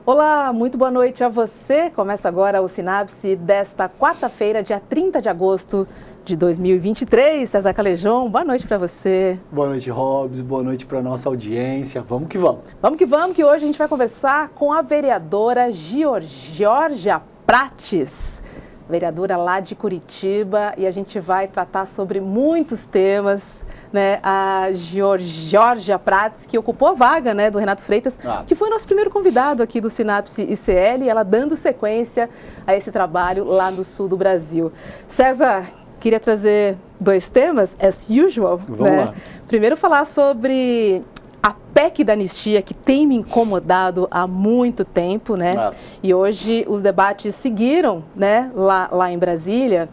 Olá, muito boa noite a você. Começa agora o Sinapse desta quarta-feira, dia 30 de agosto de 2023. César Calejão, boa noite para você. Boa noite, Robs. Boa noite para nossa audiência. Vamos que vamos. Vamos que hoje a gente vai conversar com a vereadora Georgia Prates, vereadora lá de Curitiba, e a gente vai tratar sobre muitos temas, né? A Georgia Prates, que ocupou a vaga, né, do Renato Freitas, que foi nosso primeiro convidado aqui do Sinapse ICL, ela dando sequência a esse trabalho lá no sul do Brasil. César, queria trazer dois temas, as usual. Vamos né? lá. Primeiro falar sobre a PEC da anistia, que tem me incomodado há muito tempo, né? E hoje os debates seguiram, né, lá em Brasília.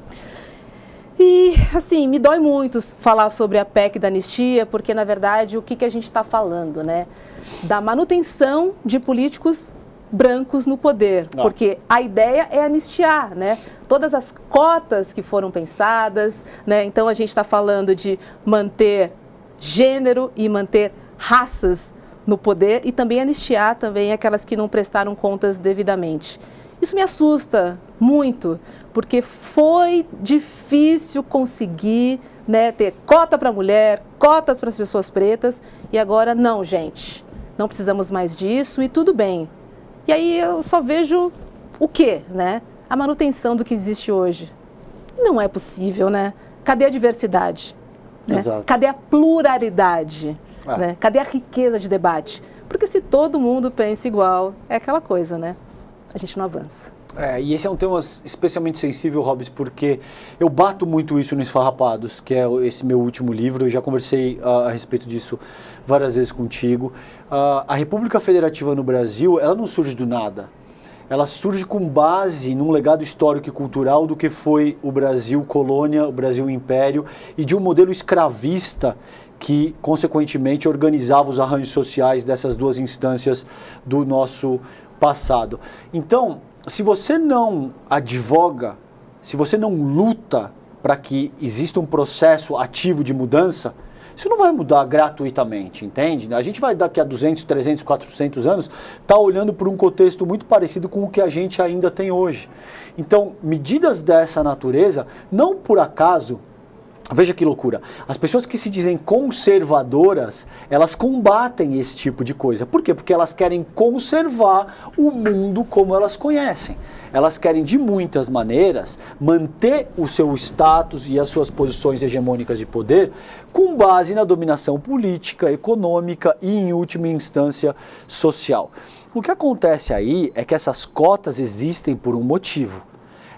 E, assim, me dói muito falar sobre a PEC da anistia, porque, na verdade, o que a gente está falando, né? Da manutenção de políticos brancos no poder, porque a ideia é anistiar, né? Todas as cotas que foram pensadas, né? Então, a gente está falando de manter gênero e manter raças no poder e também anistiar também aquelas que não prestaram contas devidamente. Isso me assusta muito, porque foi difícil conseguir, né, ter cota para mulher, cotas para as pessoas pretas, e agora não, gente, não precisamos mais disso e tudo bem. E aí eu só vejo o quê, né? A manutenção do que existe hoje. Não é possível, né? Cadê a diversidade? Né? Cadê a pluralidade? Né? Cadê a riqueza de debate? Porque se todo mundo pensa igual, é aquela coisa, né? A gente não avança. E esse é um tema especialmente sensível, Robs, porque eu bato muito isso no Esfarrapados, que é esse meu último livro. Eu já conversei a respeito disso várias vezes contigo. A República Federativa no Brasil, ela não surge do nada. Ela surge com base num legado histórico e cultural do que foi o Brasil colônia, o Brasil império, e de um modelo escravista que, consequentemente, organizava os arranjos sociais dessas duas instâncias do nosso passado. Então, se você não advoga, se você não luta para que exista um processo ativo de mudança, isso não vai mudar gratuitamente, entende? A gente vai daqui a 200, 300, 400 anos estar olhando por um contexto muito parecido com o que a gente ainda tem hoje. Então, medidas dessa natureza, não por acaso, veja que loucura, as pessoas que se dizem conservadoras, elas combatem esse tipo de coisa. Por quê? Porque elas querem conservar o mundo como elas conhecem. Elas querem, de muitas maneiras, manter o seu status e as suas posições hegemônicas de poder com base na dominação política, econômica e, em última instância, social. O que acontece aí é que essas cotas existem por um motivo.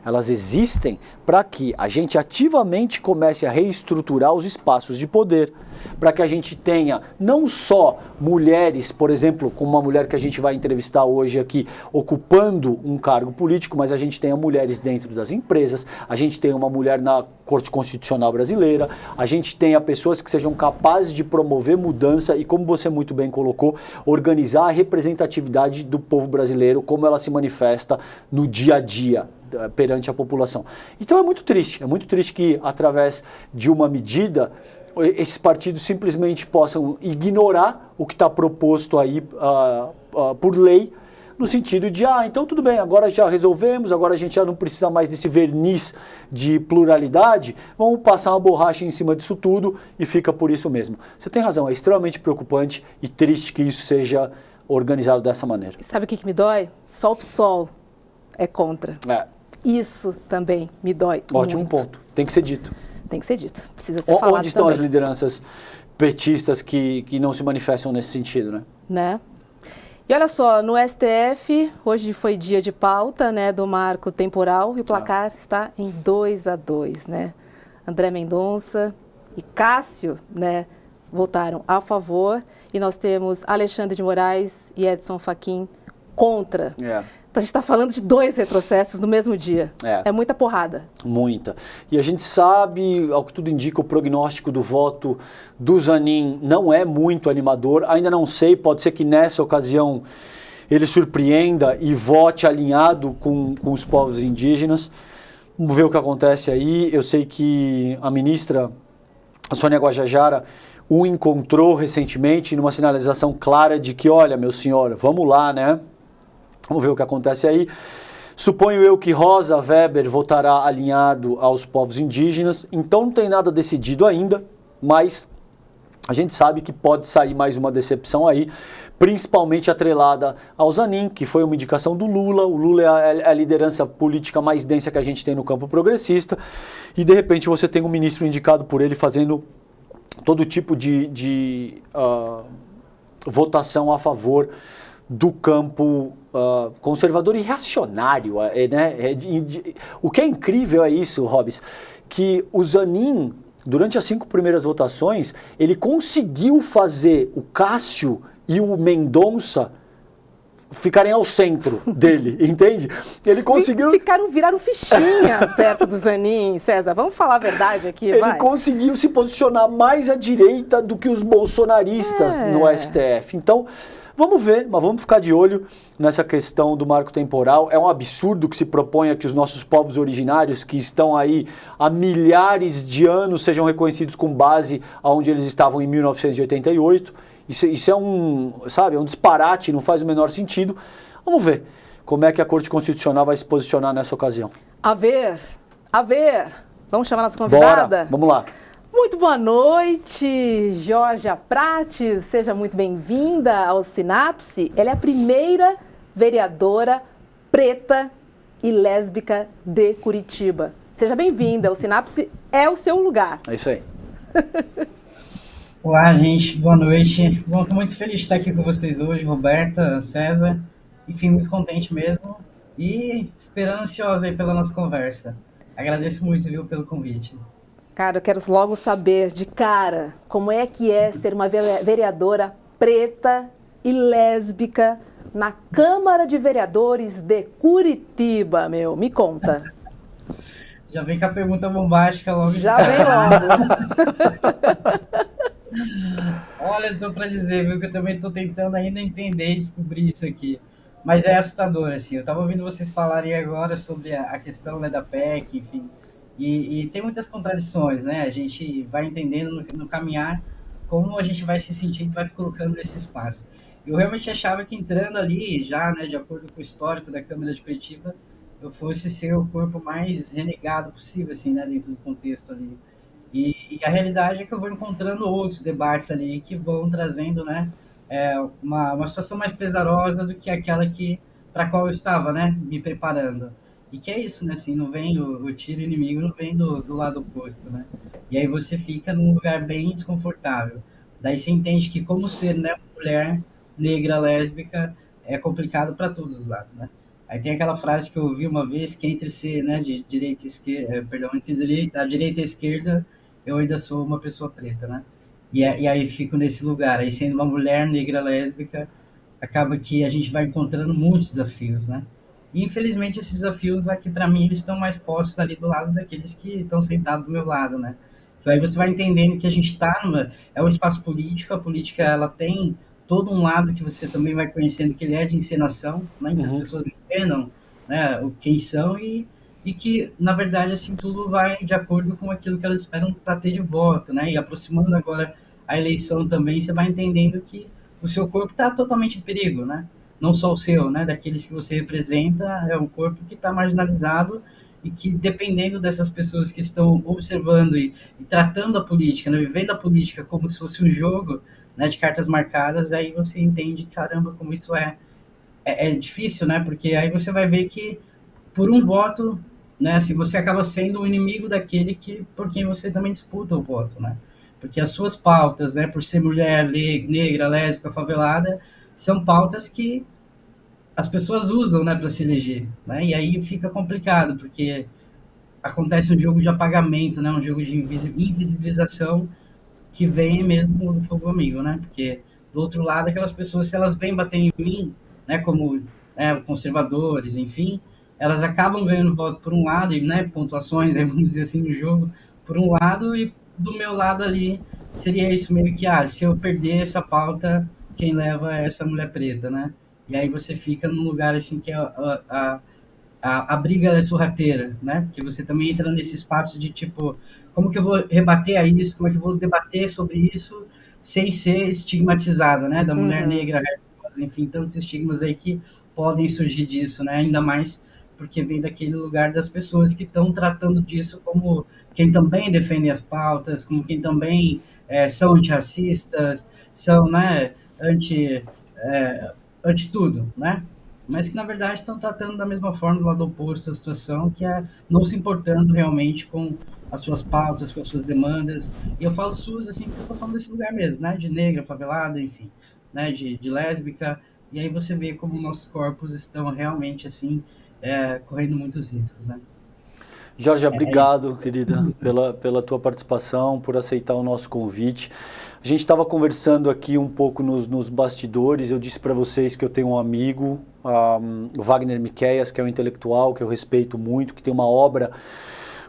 Elas existem para que a gente ativamente comece a reestruturar os espaços de poder, para que a gente tenha não só mulheres, por exemplo, como uma mulher que a gente vai entrevistar hoje aqui, ocupando um cargo político, mas a gente tenha mulheres dentro das empresas, a gente tenha uma mulher na Corte Constitucional Brasileira, a gente tenha pessoas que sejam capazes de promover mudança e, como você muito bem colocou, organizar a representatividade do povo brasileiro, como ela se manifesta no dia a dia perante a população. Então é muito triste que através de uma medida esses partidos simplesmente possam ignorar o que está proposto aí por lei, no sentido de, então tudo bem, agora já resolvemos, agora a gente já não precisa mais desse verniz de pluralidade, vamos passar uma borracha em cima disso tudo e fica por isso mesmo. Você tem razão, é extremamente preocupante e triste que isso seja organizado dessa maneira. Sabe o que me dói? Só o PSOL é contra. Isso também me dói Ótimo muito. ponto. Tem que ser dito. Tem que ser dito. Precisa ser falado Onde estão também. as lideranças petistas que não se manifestam nesse sentido, né? E olha só, no STF, hoje foi dia de pauta, né, do marco temporal, e o placar está em 2-2, né? André Mendonça e Cássio, né, votaram a favor, e nós temos Alexandre de Moraes e Edson Fachin contra. Então a gente está falando de 2 retrocessos no mesmo dia. É muita porrada. Muita. E a gente sabe, ao que tudo indica, o prognóstico do voto do Zanin não é muito animador. Ainda não sei, pode ser que nessa ocasião ele surpreenda e vote alinhado com os povos indígenas. Vamos ver o que acontece aí. Eu sei que a ministra Sônia Guajajara o encontrou recentemente numa sinalização clara de que, olha, meu senhor, vamos lá, né? Vamos ver o que acontece aí. Suponho eu que Rosa Weber votará alinhado aos povos indígenas, então não tem nada decidido ainda, mas a gente sabe que pode sair mais uma decepção aí, principalmente atrelada ao Zanin, que foi uma indicação do Lula. O Lula é a liderança política mais densa que a gente tem no campo progressista, e de repente você tem um ministro indicado por ele fazendo todo tipo de votação a favor do campo conservador e reacionário, né? O que é incrível é isso, Hobbes, que o Zanin, durante as 5 primeiras votações, ele conseguiu fazer o Cássio e o Mendonça ficarem ao centro dele, entende? Ele conseguiu... Viraram fichinha perto do Zanin, César. Vamos falar a verdade aqui, vai. Ele conseguiu se posicionar mais à direita do que os bolsonaristas no STF. Então, vamos ver, mas vamos ficar de olho nessa questão do marco temporal. É um absurdo que se proponha que os nossos povos originários, que estão aí há milhares de anos, sejam reconhecidos com base onde eles estavam em 1988. Isso é um disparate, não faz o menor sentido. Vamos ver como é que a Corte Constitucional vai se posicionar nessa ocasião. A ver. Vamos chamar a nossa convidada? Bora, vamos lá. Muito boa noite, Georgia Prates, seja muito bem-vinda ao Sinapse. Ela é a primeira vereadora preta e lésbica de Curitiba. Seja bem-vinda, o Sinapse é o seu lugar. É isso aí. Olá, gente, boa noite. Bom, estou muito feliz de estar aqui com vocês hoje, Roberta, César. Enfim, muito contente mesmo e esperando ansiosa aí pela nossa conversa. Agradeço muito, viu, pelo convite. Cara, eu quero logo saber de cara como é que é ser uma vereadora preta e lésbica na Câmara de Vereadores de Curitiba, meu. Me conta. Já vem com a pergunta bombástica logo. Já vem logo. Olha, estou para dizer, viu, que eu também estou tentando ainda entender e descobrir isso aqui. Mas é assustador, assim. Eu estava ouvindo vocês falarem agora sobre a questão, né, da PEC, enfim. E tem muitas contradições, né? A gente vai entendendo no caminhar como a gente vai se sentindo, vai se colocando nesse espaço. Eu realmente achava que entrando ali, já, né, de acordo com o histórico da Câmara de Curitiba, eu fosse ser o corpo mais renegado possível, assim, né, dentro do contexto ali. E a realidade é que eu vou encontrando outros debates ali que vão trazendo, né, uma situação mais pesarosa do que aquela para a qual eu estava, né, me preparando. E que é isso, né, assim, não vem o tiro inimigo, não vem do lado oposto, né. E aí você fica num lugar bem desconfortável. Daí você entende que como ser, né, mulher negra, lésbica, é complicado para todos os lados, né. Aí tem aquela frase que eu ouvi uma vez, que entre ser, né, de direita e esquerda, entre a direita e a esquerda, eu ainda sou uma pessoa preta, né? E aí fico nesse lugar, aí sendo uma mulher negra lésbica, acaba que a gente vai encontrando muitos desafios, né? E infelizmente esses desafios aqui para mim eles estão mais postos ali do lado daqueles que estão sentados do meu lado, né? Então aí você vai entendendo que a gente está é um espaço político, a política ela tem todo um lado que você também vai conhecendo que ele é de encenação, né? Que as pessoas encenam, né, quem são e que, na verdade, assim, tudo vai de acordo com aquilo que elas esperam para ter de voto, né? E aproximando agora a eleição também, você vai entendendo que o seu corpo está totalmente em perigo, né? Não só o seu, né? Daqueles que você representa, é um corpo que está marginalizado e que, dependendo dessas pessoas que estão observando e tratando a política, né? Vivendo a política como se fosse um jogo, né, de cartas marcadas, aí você entende, caramba, como isso é difícil, né? Porque aí você vai ver que, por um voto, né, assim, você acaba sendo o inimigo daquele por quem você também disputa o voto, né? Porque as suas pautas, né, por ser mulher, negra, lésbica, favelada, são pautas que as pessoas usam, né, para se eleger, né? E aí fica complicado, porque acontece um jogo de apagamento, né, um jogo de invisibilização que vem mesmo do fogo amigo, né? Porque do outro lado, aquelas pessoas, se elas vêm bater em mim, né, como conservadores, enfim, elas acabam ganhando voto por um lado, e, né, pontuações, vamos dizer assim, no jogo, por um lado, e do meu lado ali, seria isso meio que, se eu perder essa pauta, quem leva é essa mulher preta, né? E aí você fica num lugar, assim, que a briga é sorrateira, né? Porque você também entra nesse espaço de, tipo, como que eu vou rebater a isso, como é que eu vou debater sobre isso, sem ser estigmatizada, né? Da mulher negra, enfim, tantos estigmas aí que podem surgir disso, né? Ainda mais porque vem daquele lugar das pessoas que estão tratando disso como quem também defende as pautas, como quem também são antirracistas, são, né, anti tudo, né? Mas que, na verdade, estão tratando da mesma forma, do lado oposto da situação, que é não se importando realmente com as suas pautas, com as suas demandas. E eu falo suas, assim, porque eu estou falando desse lugar mesmo, né? De negra, favelada, enfim, né? De lésbica. E aí você vê como nossos corpos estão realmente, assim, correndo muitos riscos, né? Georgia, obrigado, querida, pela tua participação, por aceitar o nosso convite. A gente estava conversando aqui um pouco nos bastidores, eu disse para vocês que eu tenho um amigo, o Wagner Miqueias, que é um intelectual que eu respeito muito, que tem uma obra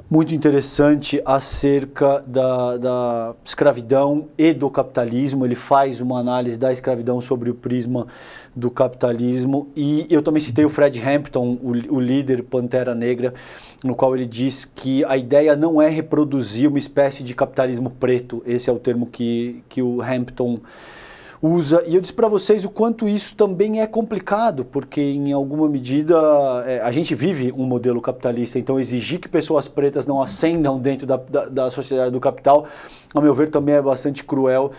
muito interessante acerca da escravidão e do capitalismo. Ele faz uma análise da escravidão sobre o prisma do capitalismo. E eu também citei o Fred Hampton, o líder Pantera Negra, no qual ele diz que a ideia não é reproduzir uma espécie de capitalismo preto. Esse é o termo que o Hampton usa, e eu disse para vocês o quanto isso também é complicado, porque em alguma medida a gente vive um modelo capitalista, então exigir que pessoas pretas não ascendam dentro da sociedade do capital, a meu ver, também é bastante cruel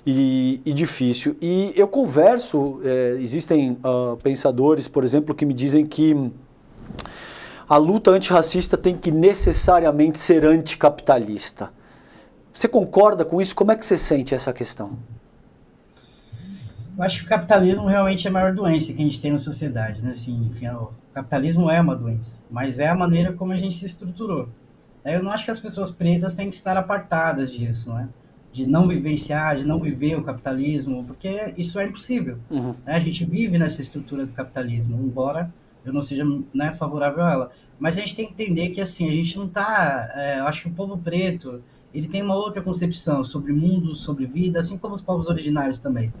e difícil. E eu converso, existem pensadores, por exemplo, que me dizem que a luta antirracista tem que necessariamente ser anticapitalista. Você concorda com isso? Como é que você sente essa questão? Eu acho que o capitalismo realmente é a maior doença que a gente tem na sociedade, né? Assim, enfim, o capitalismo é uma doença, mas é a maneira como a gente se estruturou. Eu não acho que as pessoas pretas têm que estar apartadas disso, né? De não vivenciar, de não viver o capitalismo, porque isso é impossível. Uhum. A gente vive nessa estrutura do capitalismo, embora eu não seja, né, favorável a ela. Mas a gente tem que entender que, assim, a gente não está... eu acho que o povo preto, ele tem uma outra concepção sobre mundo, sobre vida, assim como os povos originários também.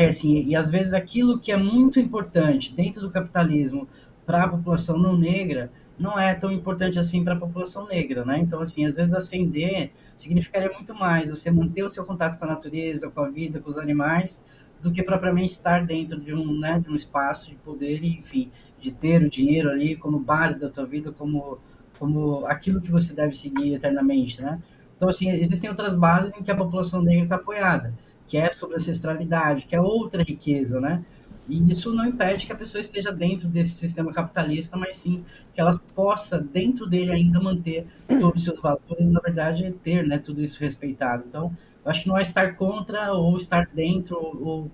Assim, e às vezes aquilo que é muito importante dentro do capitalismo para a população não negra não é tão importante assim para a população negra, né? Então, assim, às vezes ascender significaria muito mais você manter o seu contato com a natureza, com a vida, com os animais, do que propriamente estar dentro de um espaço de poder e, enfim, de ter o dinheiro ali como base da tua vida, como aquilo que você deve seguir eternamente, né? Então, assim, existem outras bases em que a população negra está apoiada, que é sobre ancestralidade, que é outra riqueza, né? E isso não impede que a pessoa esteja dentro desse sistema capitalista, mas sim que ela possa, dentro dele, ainda manter todos os seus valores e, na verdade, ter, né, tudo isso respeitado. Então, eu acho que não é estar contra ou estar dentro ou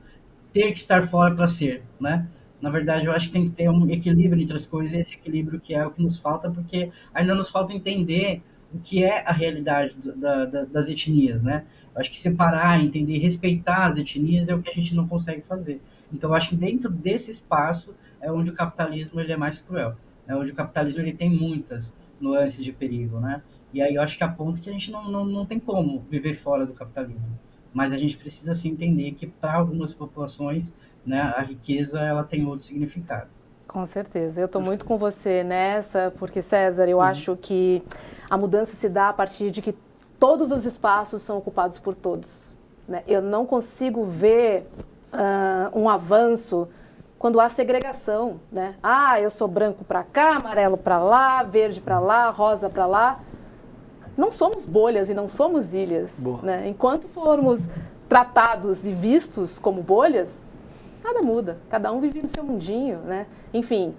ter que estar fora para ser, né? Na verdade, eu acho que tem que ter um equilíbrio entre as coisas, e esse equilíbrio que é o que nos falta, porque ainda nos falta entender o que é a realidade das etnias, né? Eu acho que separar, entender, respeitar as etnias é o que a gente não consegue fazer. Então, eu acho que dentro desse espaço é onde o capitalismo ele é mais cruel, é onde o capitalismo ele tem muitas nuances de perigo, né? E aí eu acho que aponta que a gente não tem como viver fora do capitalismo. Mas a gente precisa sim entender que para algumas populações, né, a riqueza ela tem outro significado. Com certeza. Eu estou muito com você nessa, porque, César, eu acho que a mudança se dá a partir de que todos os espaços são ocupados por todos, né? Eu não consigo ver um avanço quando há segregação, né? Ah, eu sou branco para cá, amarelo para lá, verde para lá, rosa para lá. Não somos bolhas e não somos ilhas, né? Enquanto formos tratados e vistos como bolhas, nada muda. Cada um vive no seu mundinho, né? Enfim,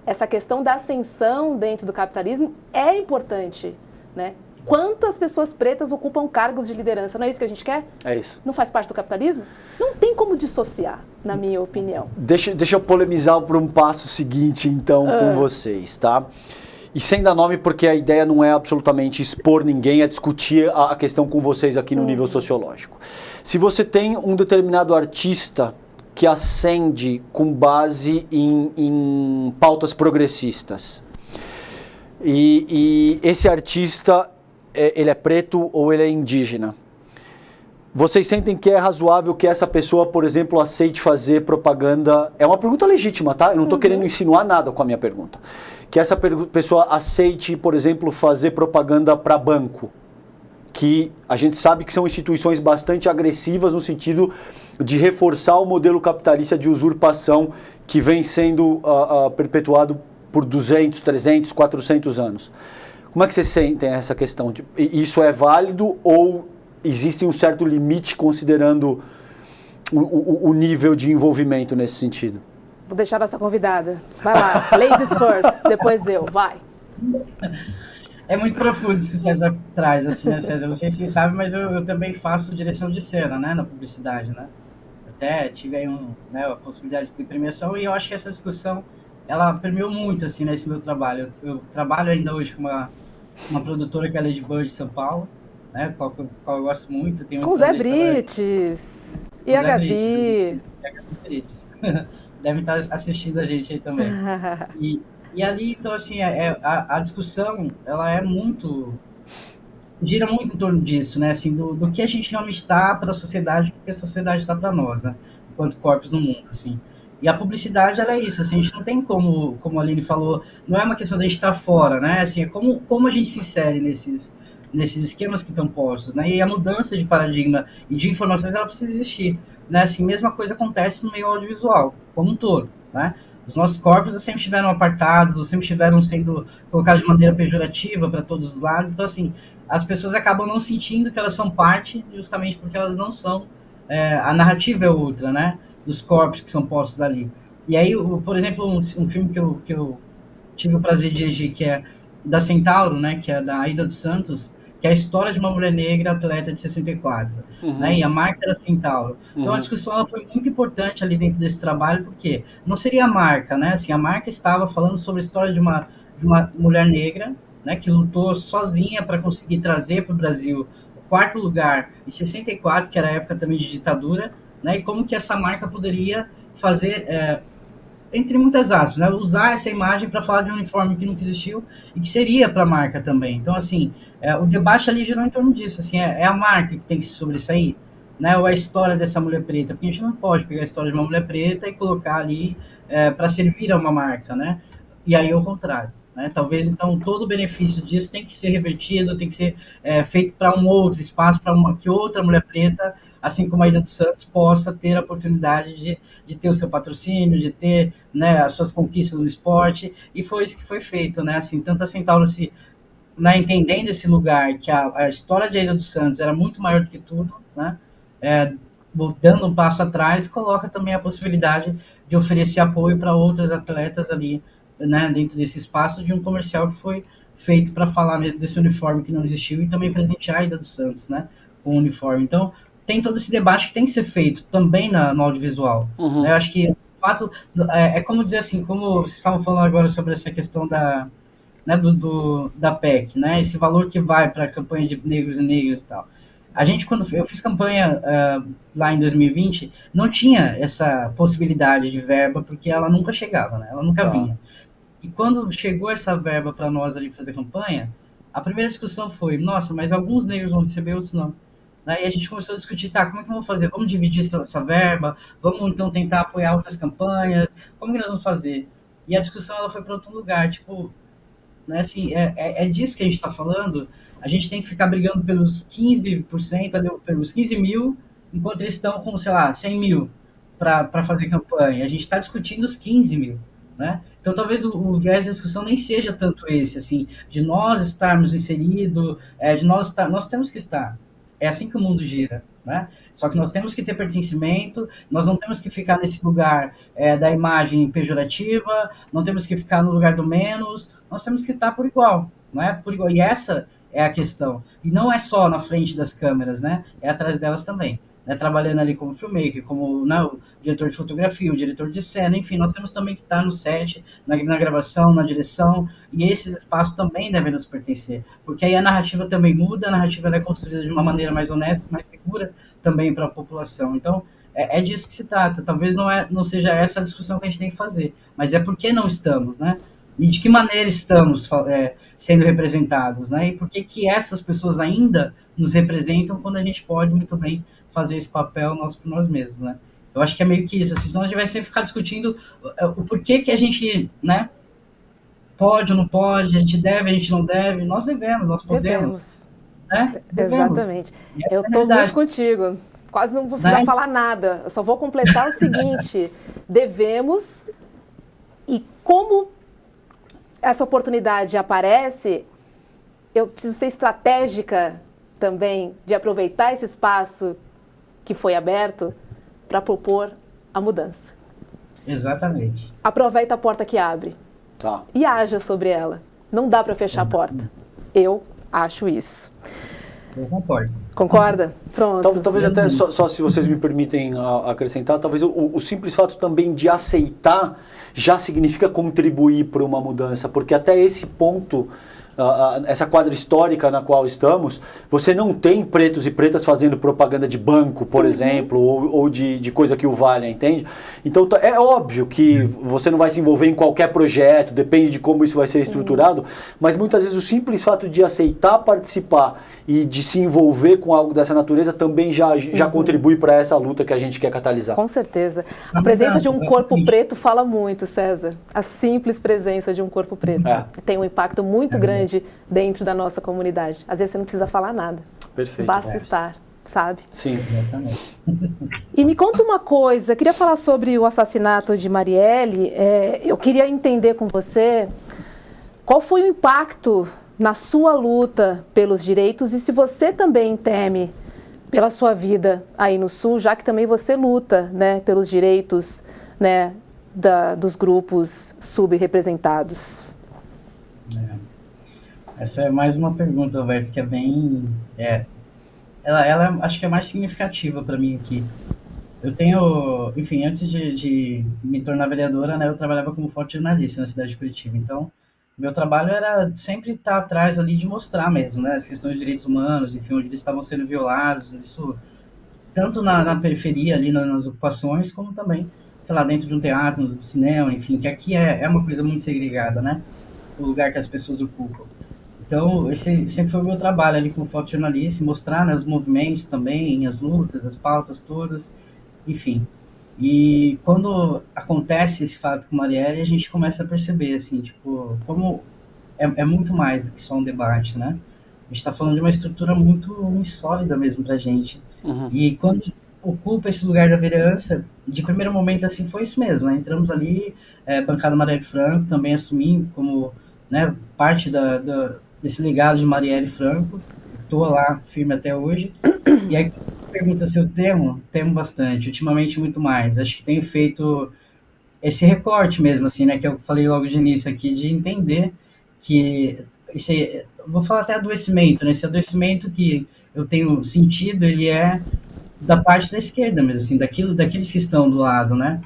essa questão da ascensão dentro do capitalismo é importante, né? Quantas pessoas pretas ocupam cargos de liderança? Não é isso que a gente quer? É isso. Não faz parte do capitalismo? Não tem como dissociar, na minha opinião. Deixa eu polemizar por um passo seguinte, então, com vocês, tá? E sem dar nome, porque a ideia não é absolutamente expor ninguém, é discutir a questão com vocês aqui no nível sociológico. Se você tem um determinado artista que ascende com base em pautas progressistas, e esse artista, ele é preto ou ele é indígena, vocês sentem que é razoável que essa pessoa, por exemplo, aceite fazer propaganda? É uma pergunta legítima, tá? Eu não estou querendo insinuar nada com a minha pergunta. Que essa pessoa aceite, por exemplo, fazer propaganda para banco, que a gente sabe que são instituições bastante agressivas no sentido de reforçar o modelo capitalista de usurpação que vem sendo perpetuado por 200, 300, 400 anos. Como é que vocês sentem essa questão? Isso é válido ou existe um certo limite considerando o nível de envolvimento nesse sentido? Vou deixar a nossa convidada. Vai lá, ladies first, depois eu, vai. É muito profundo isso que o César traz, assim, né, César? Não sei se vocês sabem, mas eu também faço direção de cena, né, na publicidade, né? Até tive aí a possibilidade de ter premiação e eu acho que essa discussão, ela permeou muito, assim, nesse meu trabalho. Eu trabalho ainda hoje com uma produtora que é a Lady Bird de São Paulo, né, qual eu gosto muito. Tenho com Zé Brites e a Gabi. Brites. Devem estar assistindo a gente aí também. E ali, então, assim, a discussão, ela é muito... gira muito em torno disso, né? Assim, do que a gente realmente está para a sociedade, o que a sociedade está para nós, né? Enquanto corpos no mundo, assim. E a publicidade, ela é isso, assim, a gente não tem como a Aline falou, não é uma questão de a gente estar fora, né? Assim, é como a gente se insere nesses esquemas que estão postos, né? E a mudança de paradigma e de informações, ela precisa existir, né? Assim, mesma coisa acontece no meio audiovisual, como um todo, né? Os nossos corpos sempre estiveram apartados, ou sempre estiveram sendo colocados de maneira pejorativa para todos os lados. Então, assim, as pessoas acabam não sentindo que elas são parte, justamente porque elas não são. A narrativa é outra, né? Dos corpos que são postos ali. E aí, por exemplo, um filme que eu tive o prazer de dirigir, que é da Centauro, né? Que é da Aida dos Santos, que é a história de uma mulher negra atleta de 64, né? E a marca era Centauro. Então, a discussão ela foi muito importante ali dentro desse trabalho, porque não seria a marca, né? Assim, a marca estava falando sobre a história de uma mulher negra, né? Que lutou sozinha para conseguir trazer para o Brasil o 4º lugar em 64, que era a época também de ditadura, né? E como que essa marca poderia fazer... entre muitas aspas, né, usar essa imagem para falar de um uniforme que nunca existiu e que seria para a marca também. Então, assim, o debate ali girou em torno disso. Assim, é a marca que tem que se sobressair, né, ou a história dessa mulher preta? Porque a gente não pode pegar a história de uma mulher preta e colocar ali para servir a uma marca, né? E aí, ao contrário. Né? Talvez, então, todo o benefício disso tem que ser revertido, tem que ser feito para um outro espaço, para que outra mulher preta, assim como a Aida dos Santos, possa ter a oportunidade de ter o seu patrocínio, de ter, né, as suas conquistas no esporte, e foi isso que foi feito, né? Assim, tanto a Centauro né, entendendo esse lugar, que a história de Aida dos Santos era muito maior do que tudo, né? Dando um passo atrás, coloca também a possibilidade de oferecer apoio para outras atletas ali, né, dentro desse espaço de um comercial que foi feito para falar mesmo desse uniforme que não existiu e também presentear a Aida dos Santos, né, com o uniforme. Então, tem todo esse debate que tem que ser feito também no audiovisual. Eu acho que o fato é como dizer assim, como vocês estavam falando agora sobre essa questão da PEC, né, esse valor que vai para a campanha de negros e negras e tal. A gente, quando eu fiz campanha lá em 2020, não tinha essa possibilidade de verba, porque ela nunca chegava, né, ela nunca vinha. E quando chegou essa verba para nós ali fazer campanha, a primeira discussão foi, nossa, mas alguns negros vão receber, outros não. Aí a gente começou a discutir, tá, como é que vamos fazer? Vamos dividir essa verba? Vamos, então, tentar apoiar outras campanhas? Como que nós vamos fazer? E a discussão, ela foi para outro lugar, tipo, né, assim, é disso que a gente está falando? A gente tem que ficar brigando pelos 15%, ali, pelos 15 mil, enquanto eles estão com, sei lá, 100 mil para fazer campanha. A gente está discutindo os 15 mil, né? Então, talvez o viés da discussão nem seja tanto esse, assim, de nós estarmos inseridos, nós temos que estar. É assim que o mundo gira, né? Só que nós temos que ter pertencimento, nós não temos que ficar nesse lugar da imagem pejorativa, não temos que ficar no lugar do menos, nós temos que estar por igual, né? Por igual. E essa é a questão. E não é só na frente das câmeras, né? É atrás delas também. Né, trabalhando ali como filmmaker, como o diretor de fotografia, o diretor de cena, enfim, nós temos também que estar no set, na gravação, na direção, e esses espaços também devem nos pertencer, porque aí a narrativa também muda, a narrativa é construída de uma maneira mais honesta, mais segura também para a população. Então, é disso que se trata. Talvez não seja essa a discussão que a gente tem que fazer, mas é por que não estamos, né? E de que maneira estamos sendo representados, né? E por que essas pessoas ainda nos representam quando a gente pode muito bem fazer esse papel por nós mesmos, né? Eu acho que é meio que isso, assim, senão a gente vai sempre ficar discutindo o porquê que a gente, né, pode ou não pode, a gente deve, a gente não deve, nós devemos, nós podemos. né? Devemos. Exatamente. Eu estou muito contigo. Quase não vou precisar falar nada. Eu só vou completar o seguinte: devemos, e como essa oportunidade aparece, eu preciso ser estratégica também de aproveitar esse espaço que foi aberto para propor a mudança. Exatamente. Aproveita a porta que abre e haja sobre ela. Não dá para fechar a porta. Eu acho isso. Eu concordo. Concorda? Pronto. Talvez até, só se vocês me permitem acrescentar, talvez o simples fato também de aceitar já significa contribuir para uma mudança, porque até esse ponto, essa quadra histórica na qual estamos, você não tem pretos e pretas fazendo propaganda de banco, por exemplo, ou de coisa que o valha, entende? Então é óbvio que você não vai se envolver em qualquer projeto, depende de como isso vai ser estruturado, mas muitas vezes o simples fato de aceitar participar e de se envolver com algo dessa natureza também já contribui para essa luta que a gente quer catalisar. Com certeza. A presença de um corpo preto fala muito, César. A simples presença de um corpo preto tem um impacto muito grande dentro da nossa comunidade. Às vezes você não precisa falar nada. Perfeito. Basta estar, sabe? Sim. Exatamente. E me conta uma coisa, queria falar sobre o assassinato de Marielle. Eu queria entender com você qual foi o impacto na sua luta pelos direitos e se você também teme pela sua vida aí no Sul, já que também você luta, né, pelos direitos, né, dos grupos subrepresentados. Essa é mais uma pergunta, vai, que é bem... Ela acho que é mais significativa para mim aqui. Eu tenho... Enfim, antes de me tornar vereadora, né, eu trabalhava como fotojornalista na cidade de Curitiba. Então, meu trabalho era sempre estar atrás ali de mostrar mesmo, né, as questões de direitos humanos, enfim, onde eles estavam sendo violados, isso tanto na periferia, ali nas ocupações, como também, sei lá, dentro de um teatro, no cinema, enfim, que aqui é uma coisa muito segregada, né, o lugar que as pessoas ocupam. Então, esse sempre foi o meu trabalho ali como fotojornalista, mostrar, né, os movimentos também, as lutas, as pautas todas, enfim. E quando acontece esse fato com Marielle, a gente começa a perceber, assim, tipo, como é muito mais do que só um debate, né? A gente está falando de uma estrutura muito insólida mesmo pra gente. E quando ocupa esse lugar da vereança, de primeiro momento, assim, foi isso mesmo, né? Entramos ali, bancada Marielle Franco, também assumi como, né, parte desse legado de Marielle Franco, estou lá firme até hoje. E aí, você pergunta se eu temo bastante, ultimamente muito mais. Acho que tenho feito esse recorte mesmo, assim, né, que eu falei logo de início aqui, de entender que vou falar até adoecimento, né, esse adoecimento que eu tenho sentido, ele é da parte da esquerda mesmo, assim, daqueles que estão do lado, né,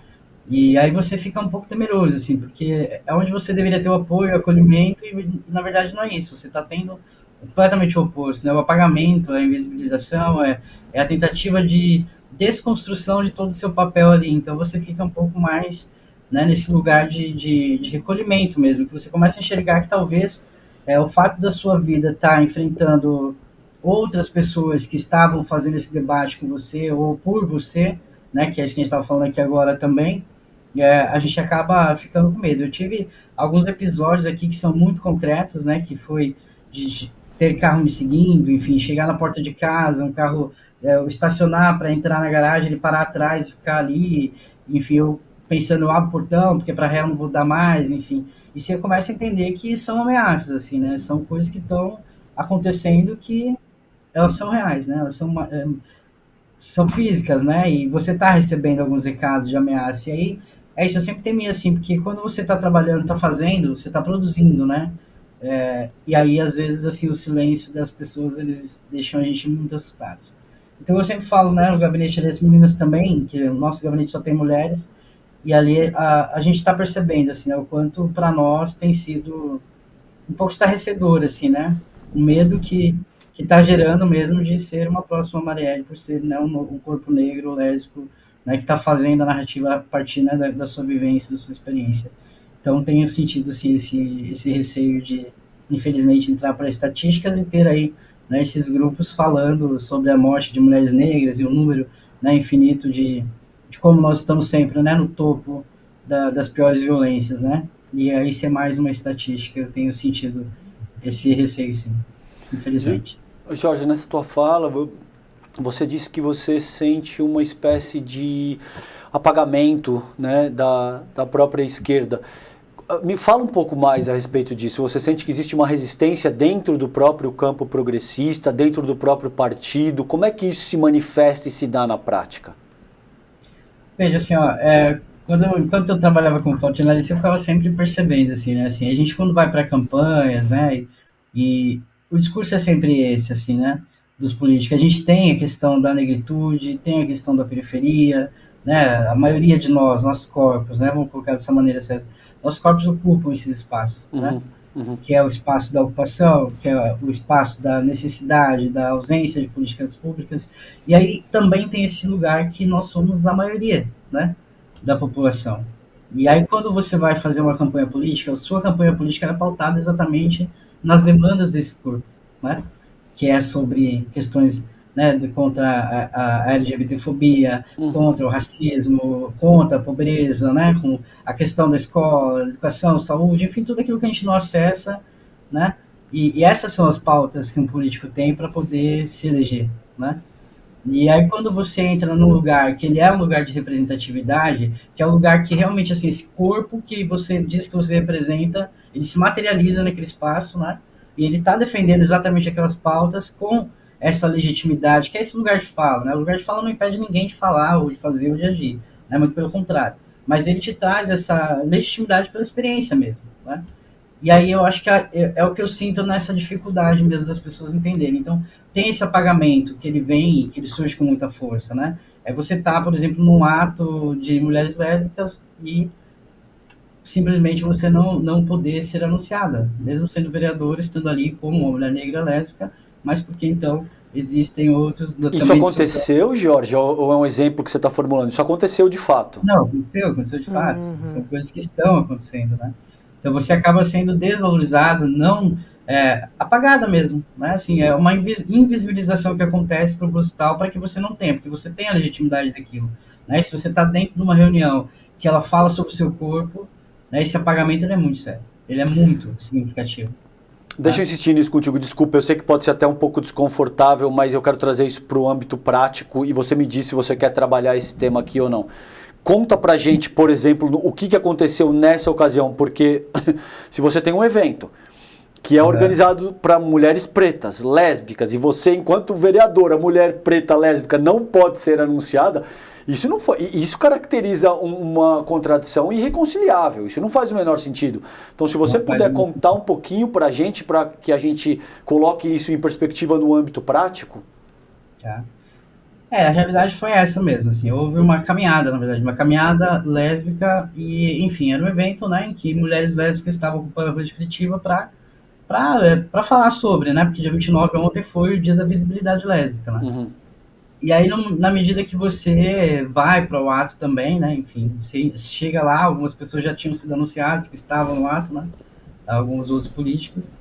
e aí você fica um pouco temeroso, assim, porque é onde você deveria ter o apoio, o acolhimento, e na verdade não é isso, você está tendo completamente o oposto, né, o apagamento, a invisibilização, é a tentativa de desconstrução de todo o seu papel ali, então você fica um pouco mais, né, nesse lugar de recolhimento mesmo, que você começa a enxergar que talvez o fato da sua vida estar enfrentando outras pessoas que estavam fazendo esse debate com você ou por você, né, que é isso que a gente estava falando aqui agora também, a gente acaba ficando com medo. Eu tive alguns episódios aqui que são muito concretos, né, que foi de ter carro me seguindo, enfim, chegar na porta de casa, um carro estacionar para entrar na garagem, ele parar atrás e ficar ali, enfim, eu pensando, eu abro o portão, porque para réu não vou dar mais, enfim. E você começa a entender que são ameaças, assim, né? São coisas que estão acontecendo que elas são reais, né? Elas são físicas, né? E você está recebendo alguns recados de ameaça. E aí, é isso, eu sempre temia, assim, porque quando você está trabalhando, está fazendo, você está produzindo, né? E aí, às vezes, assim, o silêncio das pessoas, eles deixam a gente muito assustados. Então, eu sempre falo, né, no gabinete das meninas também, que o nosso gabinete só tem mulheres, e ali a gente está percebendo, assim, né, o quanto para nós tem sido um pouco estarrecedor, assim, né? O medo que está gerando mesmo de ser uma próxima Marielle, por ser, né, um corpo negro, lésbico, né, que está fazendo a narrativa a partir, né, da sua vivência, da sua experiência. Então, tenho sentido, assim, esse receio de, infelizmente, entrar para estatísticas e ter aí, né, esses grupos falando sobre a morte de mulheres negras e o número, né, infinito de como nós estamos sempre, né, no topo das piores violências, né? E aí ser mais uma estatística, eu tenho sentido esse receio, sim, infelizmente. Jorge, nessa tua fala, você disse que você sente uma espécie de apagamento, né, da própria esquerda. Me fala um pouco mais a respeito disso. Você sente que existe uma resistência dentro do próprio campo progressista, dentro do próprio partido? Como é que isso se manifesta e se dá na prática? Veja, assim, ó, enquanto eu trabalhava como fotojornalista, eu ficava sempre percebendo, assim, né, assim, a gente quando vai para campanhas, né, e o discurso é sempre esse, assim, né, dos políticos. A gente tem a questão da negritude, tem a questão da periferia, né, a maioria de nós, nossos corpos, né, vamos colocar dessa maneira certa, nossos corpos ocupam esses espaços, né, que é o espaço da ocupação, que é o espaço da necessidade, da ausência de políticas públicas, e aí também tem esse lugar que nós somos a maioria, né, da população. E aí quando você vai fazer uma campanha política, a sua campanha política é pautada exatamente nas demandas desse corpo, né, que é sobre questões, né, contra a LGBTfobia, contra o racismo, contra a pobreza, né, com a questão da escola, educação, saúde, enfim, tudo aquilo que a gente não acessa, né, e essas são as pautas que um político tem para poder se eleger, né. E aí quando você entra num lugar que ele é um lugar de representatividade, que é um lugar que realmente, assim, esse corpo que você diz que você representa, ele se materializa naquele espaço, né, e ele está defendendo exatamente aquelas pautas com essa legitimidade, que é esse lugar de fala, né? O lugar de fala não impede ninguém de falar, ou de fazer, ou de agir, né? Muito pelo contrário. Mas ele te traz essa legitimidade pela experiência mesmo, né? E aí eu acho que é o que eu sinto nessa dificuldade mesmo das pessoas entenderem. Então, tem esse apagamento que ele vem, que ele surge com muita força, né? É você tá, por exemplo, num ato de mulheres lésbicas e simplesmente você não poder ser anunciada, mesmo sendo vereadora, estando ali como uma mulher negra lésbica, mas porque então existem outros... Isso aconteceu, Jorge, ou é um exemplo que você está formulando? Isso aconteceu de fato? Não, aconteceu de fato. São coisas que estão acontecendo, né? Então você acaba sendo desvalorizado, não apagada mesmo, né? Assim, é uma invisibilização que acontece proposital para que você não tenha, porque você tem a legitimidade daquilo, né? E se você está dentro de uma reunião que ela fala sobre o seu corpo, né, esse apagamento ele é muito sério, ele é muito significativo. Deixa eu insistir nisso contigo, desculpa, eu sei que pode ser até um pouco desconfortável, mas eu quero trazer isso para o âmbito prático e você me diz se você quer trabalhar esse tema aqui ou não. Conta pra gente, por exemplo, o que aconteceu nessa ocasião, porque se você tem um evento que é organizado para mulheres pretas, lésbicas, e você, enquanto vereadora, mulher preta, lésbica, não pode ser anunciada, isso caracteriza uma contradição irreconciliável, isso não faz o menor sentido. Então, se você puder contar um pouquinho para que a gente coloque isso em perspectiva no âmbito prático. Tá. A realidade foi essa mesmo, assim, houve uma caminhada, na verdade, uma caminhada lésbica e, enfim, era um evento, né, em que mulheres lésbicas estavam ocupando a rua de Curitiba para falar sobre, né, porque dia 29 ontem foi o dia da visibilidade lésbica, né. E aí, na medida que você vai para o ato também, né, enfim, você chega lá, algumas pessoas já tinham sido anunciadas que estavam no ato, né, alguns outros políticos,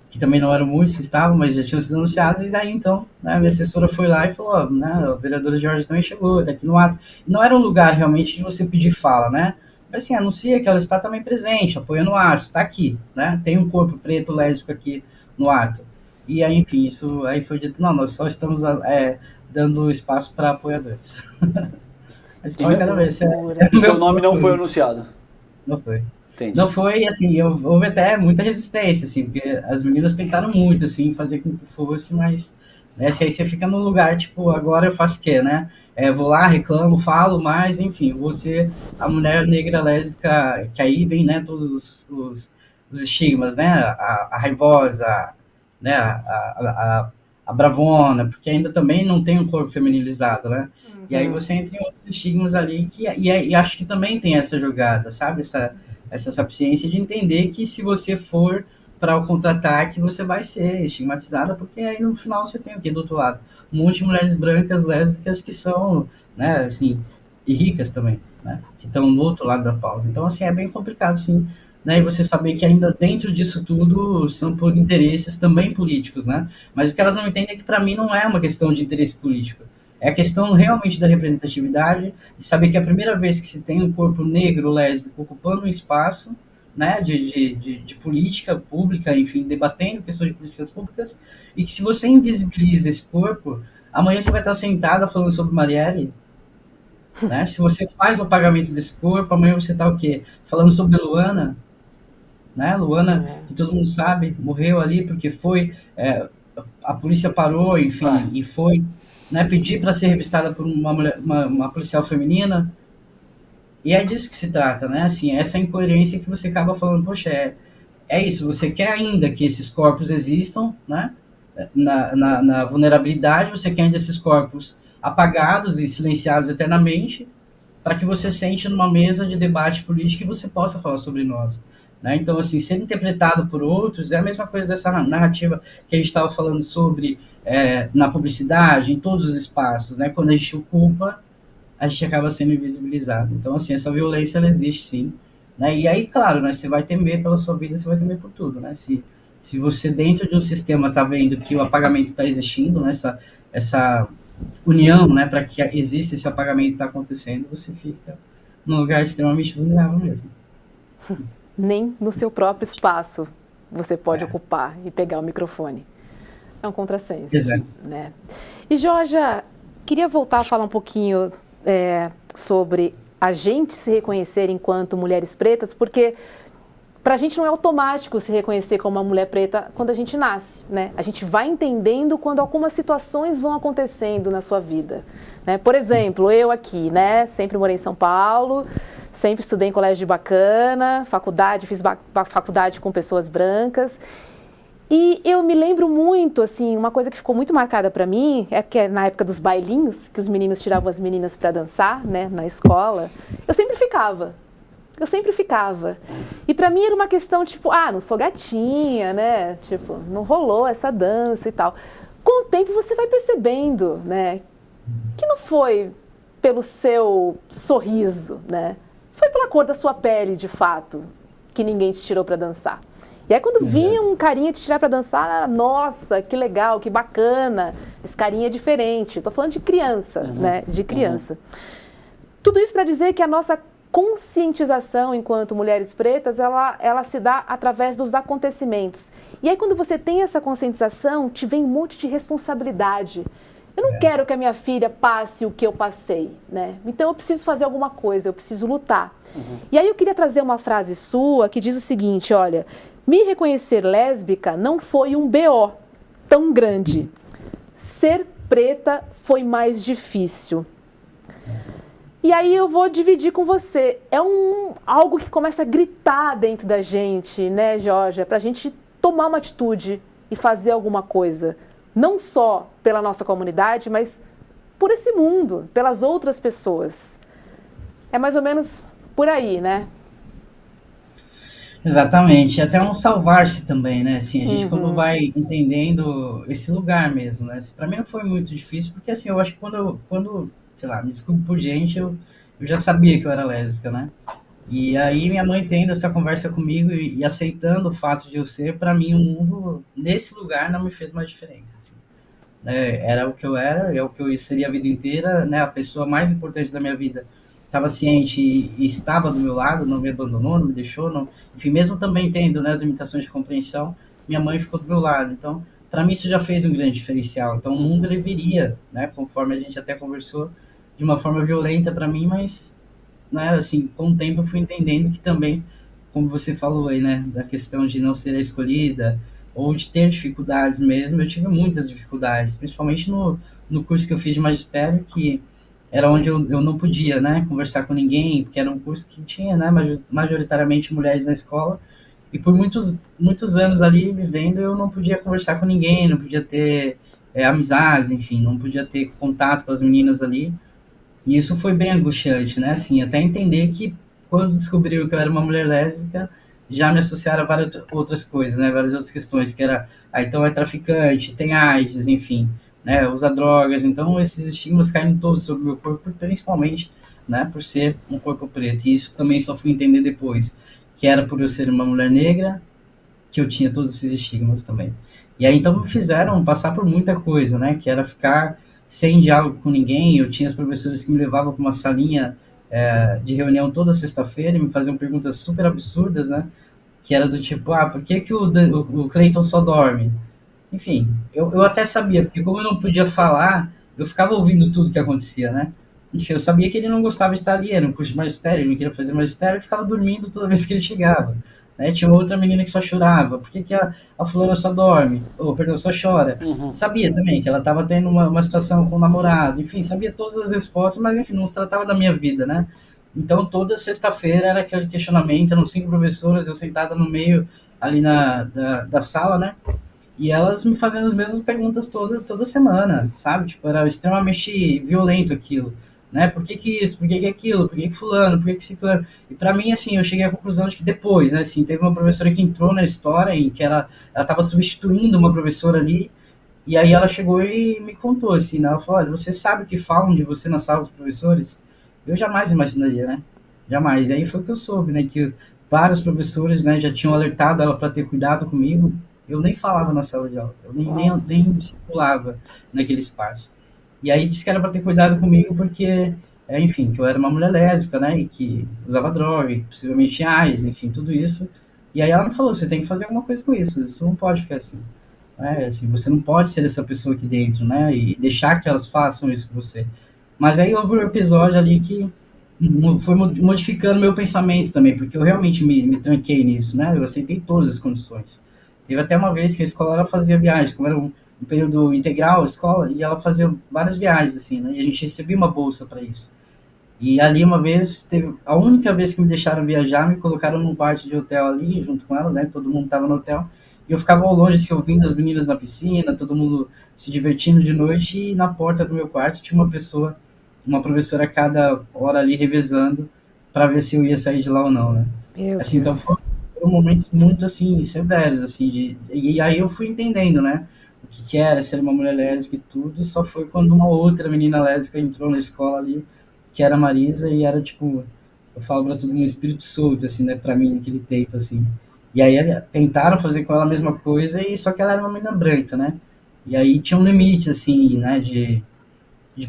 que também não eram muitos que estavam, mas já tinham sido anunciados, e daí então, né, a minha assessora foi lá e falou, né, a vereadora Jorge também chegou, tá aqui no ato. Não era um lugar realmente de você pedir fala, né, mas assim, anuncia que ela está também presente, apoiando o ato, está aqui, né, tem um corpo preto lésbico aqui no ato. E aí, enfim, isso aí foi dito, não, nós só estamos dando espaço para apoiadores. Mas cada vez, seu nome não foi anunciado? Não foi. Entendi. Não foi, assim, houve até muita resistência, assim, porque as meninas tentaram muito, assim, fazer com que fosse, mas, né, se aí você fica num lugar, tipo, agora eu faço o quê, né? Vou lá, reclamo, falo, mas, enfim, você, a mulher negra lésbica, que aí vem, né, todos os estigmas, né? A raivosa, né, a bravona, porque ainda também não tem um corpo feminilizado, né? E aí você entra em outros estigmas ali, e acho que também tem essa jogada, sabe? Essa sapiência de entender que se você for para o contra-ataque, você vai ser estigmatizada, porque aí no final você tem o quê do outro lado? Um monte de mulheres brancas, lésbicas, que são, né, assim, e ricas também, né, que estão no outro lado da pauta. Então, assim, é bem complicado, sim, né, e você saber que ainda dentro disso tudo são por interesses também políticos, né, mas o que elas não entendem é que para mim não é uma questão de interesse político, é a questão realmente da representatividade, de saber que é a primeira vez que se tem um corpo negro, lésbico, ocupando um espaço, né, de política pública, enfim, debatendo questões de políticas públicas, e que se você invisibiliza esse corpo, amanhã você vai estar sentada falando sobre Marielle, né? Se você faz o apagamento desse corpo, amanhã você está o quê? Falando sobre Luana, né? Luana, que todo mundo sabe, morreu ali porque foi, a polícia parou, enfim, e foi, né, pedir para ser revistada por uma policial feminina. E é disso que se trata, né? Assim, essa incoerência que você acaba falando, poxa, é isso, você quer ainda que esses corpos existam, né? Na vulnerabilidade, você quer ainda esses corpos apagados e silenciados eternamente, para que você sente numa mesa de debate político e você possa falar sobre nós. Né? Então, assim, ser interpretado por outros é a mesma coisa dessa narrativa que a gente estava falando sobre na publicidade, em todos os espaços. Né? Quando a gente ocupa, a gente acaba sendo invisibilizado. Então, assim, essa violência, ela existe sim. Né? E aí, claro, né, você vai temer pela sua vida, você vai temer por tudo. Né? Se você, dentro de um sistema, está vendo que o apagamento está existindo, né, essa união, né, para que exista esse apagamento está acontecendo, você fica num lugar extremamente vulnerável mesmo. Nem no seu próprio espaço você pode ocupar e pegar o microfone. É um contrassenso. Exato. Né? E, Georgia, queria voltar a falar um pouquinho sobre a gente se reconhecer enquanto mulheres pretas, porque para a gente não é automático se reconhecer como uma mulher preta quando a gente nasce, né? A gente vai entendendo quando algumas situações vão acontecendo na sua vida, né? Por exemplo, eu aqui, né? Sempre morei em São Paulo, sempre estudei em colégio bacana, fiz faculdade com pessoas brancas. E eu me lembro muito, assim, uma coisa que ficou muito marcada para mim, é porque na época dos bailinhos, que os meninos tiravam as meninas para dançar, né, na escola, eu sempre ficava. E pra mim era uma questão tipo, não sou gatinha, né? Tipo, não rolou essa dança e tal. Com o tempo você vai percebendo, né? Que não foi pelo seu sorriso, né? Foi pela cor da sua pele, de fato, que ninguém te tirou pra dançar. E aí quando vinha um carinha te tirar pra dançar, nossa, que legal, que bacana. Esse carinha é diferente. Tô falando de criança, né? De criança. Tudo isso pra dizer que a nossa conscientização enquanto mulheres pretas, ela se dá através dos acontecimentos. E aí quando você tem essa conscientização, te vem um monte de responsabilidade. Eu não quero que a minha filha passe o que eu passei, né? Então eu preciso fazer alguma coisa, eu preciso lutar. E aí eu queria trazer uma frase sua que diz o seguinte, olha, me reconhecer lésbica não foi um BO tão grande. Ser preta foi mais difícil. E aí eu vou dividir com você. É algo que começa a gritar dentro da gente, né, Georgia? Pra gente tomar uma atitude e fazer alguma coisa. Não só pela nossa comunidade, mas por esse mundo, pelas outras pessoas. É mais ou menos por aí, né? Exatamente. Até um salvar-se também, né? Assim, a gente quando vai entendendo esse lugar mesmo, né? Pra mim não foi muito difícil, porque assim, eu acho que quando sei lá, me desculpe por gente, eu já sabia que eu era lésbica, né? E aí minha mãe tendo essa conversa comigo e aceitando o fato de eu ser, para mim o mundo nesse lugar não me fez mais diferença, assim. Era o que eu era, é o que eu seria a vida inteira, né? A pessoa mais importante da minha vida estava ciente e estava do meu lado, não me abandonou, não me deixou, não... enfim, mesmo também tendo, né, as limitações de compreensão, minha mãe ficou do meu lado, então para mim isso já fez um grande diferencial. Então o mundo ele viria, né, conforme a gente até conversou, de uma forma violenta para mim, mas, né, assim, com o tempo eu fui entendendo que também, como você falou aí, né, da questão de não ser a escolhida, ou de ter dificuldades mesmo, eu tive muitas dificuldades, principalmente no curso que eu fiz de magistério, que era onde eu não podia, né, conversar com ninguém, porque era um curso que tinha, né, majoritariamente mulheres na escola, e por muitos anos ali vivendo, eu não podia conversar com ninguém, não podia ter amizades, enfim, não podia ter contato com as meninas ali. E isso foi bem angustiante, né? Assim, até entender que quando descobriram que eu era uma mulher lésbica, já me associaram a várias outras coisas, né? Várias outras questões, que era, então é traficante, tem AIDS, enfim, né? Usa drogas. Então esses estigmas caíram todos sobre o meu corpo, principalmente, né? Por ser um corpo preto. E isso também só fui entender depois, que era por eu ser uma mulher negra, que eu tinha todos esses estigmas também. E aí então me fizeram passar por muita coisa, né? Que era ficar sem diálogo com ninguém. Eu tinha as professoras que me levavam para uma salinha de reunião toda sexta-feira e me faziam perguntas super absurdas, né? que era do tipo, por que o Clayton só dorme? Enfim, eu até sabia, porque como eu não podia falar, eu ficava ouvindo tudo que acontecia, né? Enfim, eu sabia que ele não gostava de estar ali, era um curso de magistério, ele não queria fazer magistério, e ficava dormindo toda vez que ele chegava. Né? Tinha outra menina que só chorava, por que, que a fulana só dorme? Ou, perdão, só chora? Sabia também que ela estava tendo uma situação com o namorado, enfim, sabia todas as respostas, mas enfim, não se tratava da minha vida, né? Então, toda sexta-feira era aquele questionamento, eram 5 professoras, eu sentada no meio ali da sala, né? E elas me fazendo as mesmas perguntas toda semana, sabe? Tipo, era extremamente violento aquilo, né? Por que que isso? Por que que aquilo? Por que que fulano? Por que que ciclano? E para mim, assim, eu cheguei à conclusão de que depois, né? Assim, teve uma professora que entrou na história em que ela estava substituindo uma professora ali, e aí ela chegou e me contou, assim, né? Ela falou, olha, você sabe o que falam de você na sala dos professores? Eu jamais imaginaria, né? Jamais. E aí foi que eu soube, né? Que vários professores, né, já tinham alertado ela para ter cuidado comigo. Eu nem falava na sala de aula, eu nem circulava naquele espaço. E aí disse que era para ter cuidado comigo porque, enfim, que eu era uma mulher lésbica, né, e que usava droga, e possivelmente AIDS, enfim, tudo isso. E aí ela me falou, você tem que fazer alguma coisa com isso não pode ficar assim. Assim, você não pode ser essa pessoa aqui dentro, né, e deixar que elas façam isso com você. Mas aí houve um episódio ali que foi modificando meu pensamento também, porque eu realmente me tranquei nisso, né, eu aceitei todas as condições. Teve até uma vez que a escola ela fazia viagens, como era um período integral, a escola, e ela fazia várias viagens, assim, né? E a gente recebia uma bolsa para isso. E ali uma vez, teve a única vez que me deixaram viajar, me colocaram num quarto de hotel ali, junto com ela, né? Todo mundo estava no hotel. E eu ficava ao longe, assim, ouvindo as meninas na piscina, todo mundo se divertindo de noite, e na porta do meu quarto tinha uma professora a cada hora ali revezando, para ver se eu ia sair de lá ou não, né? Meu Assim, então Deus. foram momentos muito, assim, severos, assim, e aí eu fui entendendo, né, o que era ser uma mulher lésbica e tudo, e só foi quando uma outra menina lésbica entrou na escola ali, que era a Marisa, e era, tipo, eu falo pra todo mundo, um espírito solto, assim, né, pra mim, naquele tempo, assim. E aí tentaram fazer com ela a mesma coisa, e só que ela era uma menina branca, né, e aí tinha um limite, assim, né, de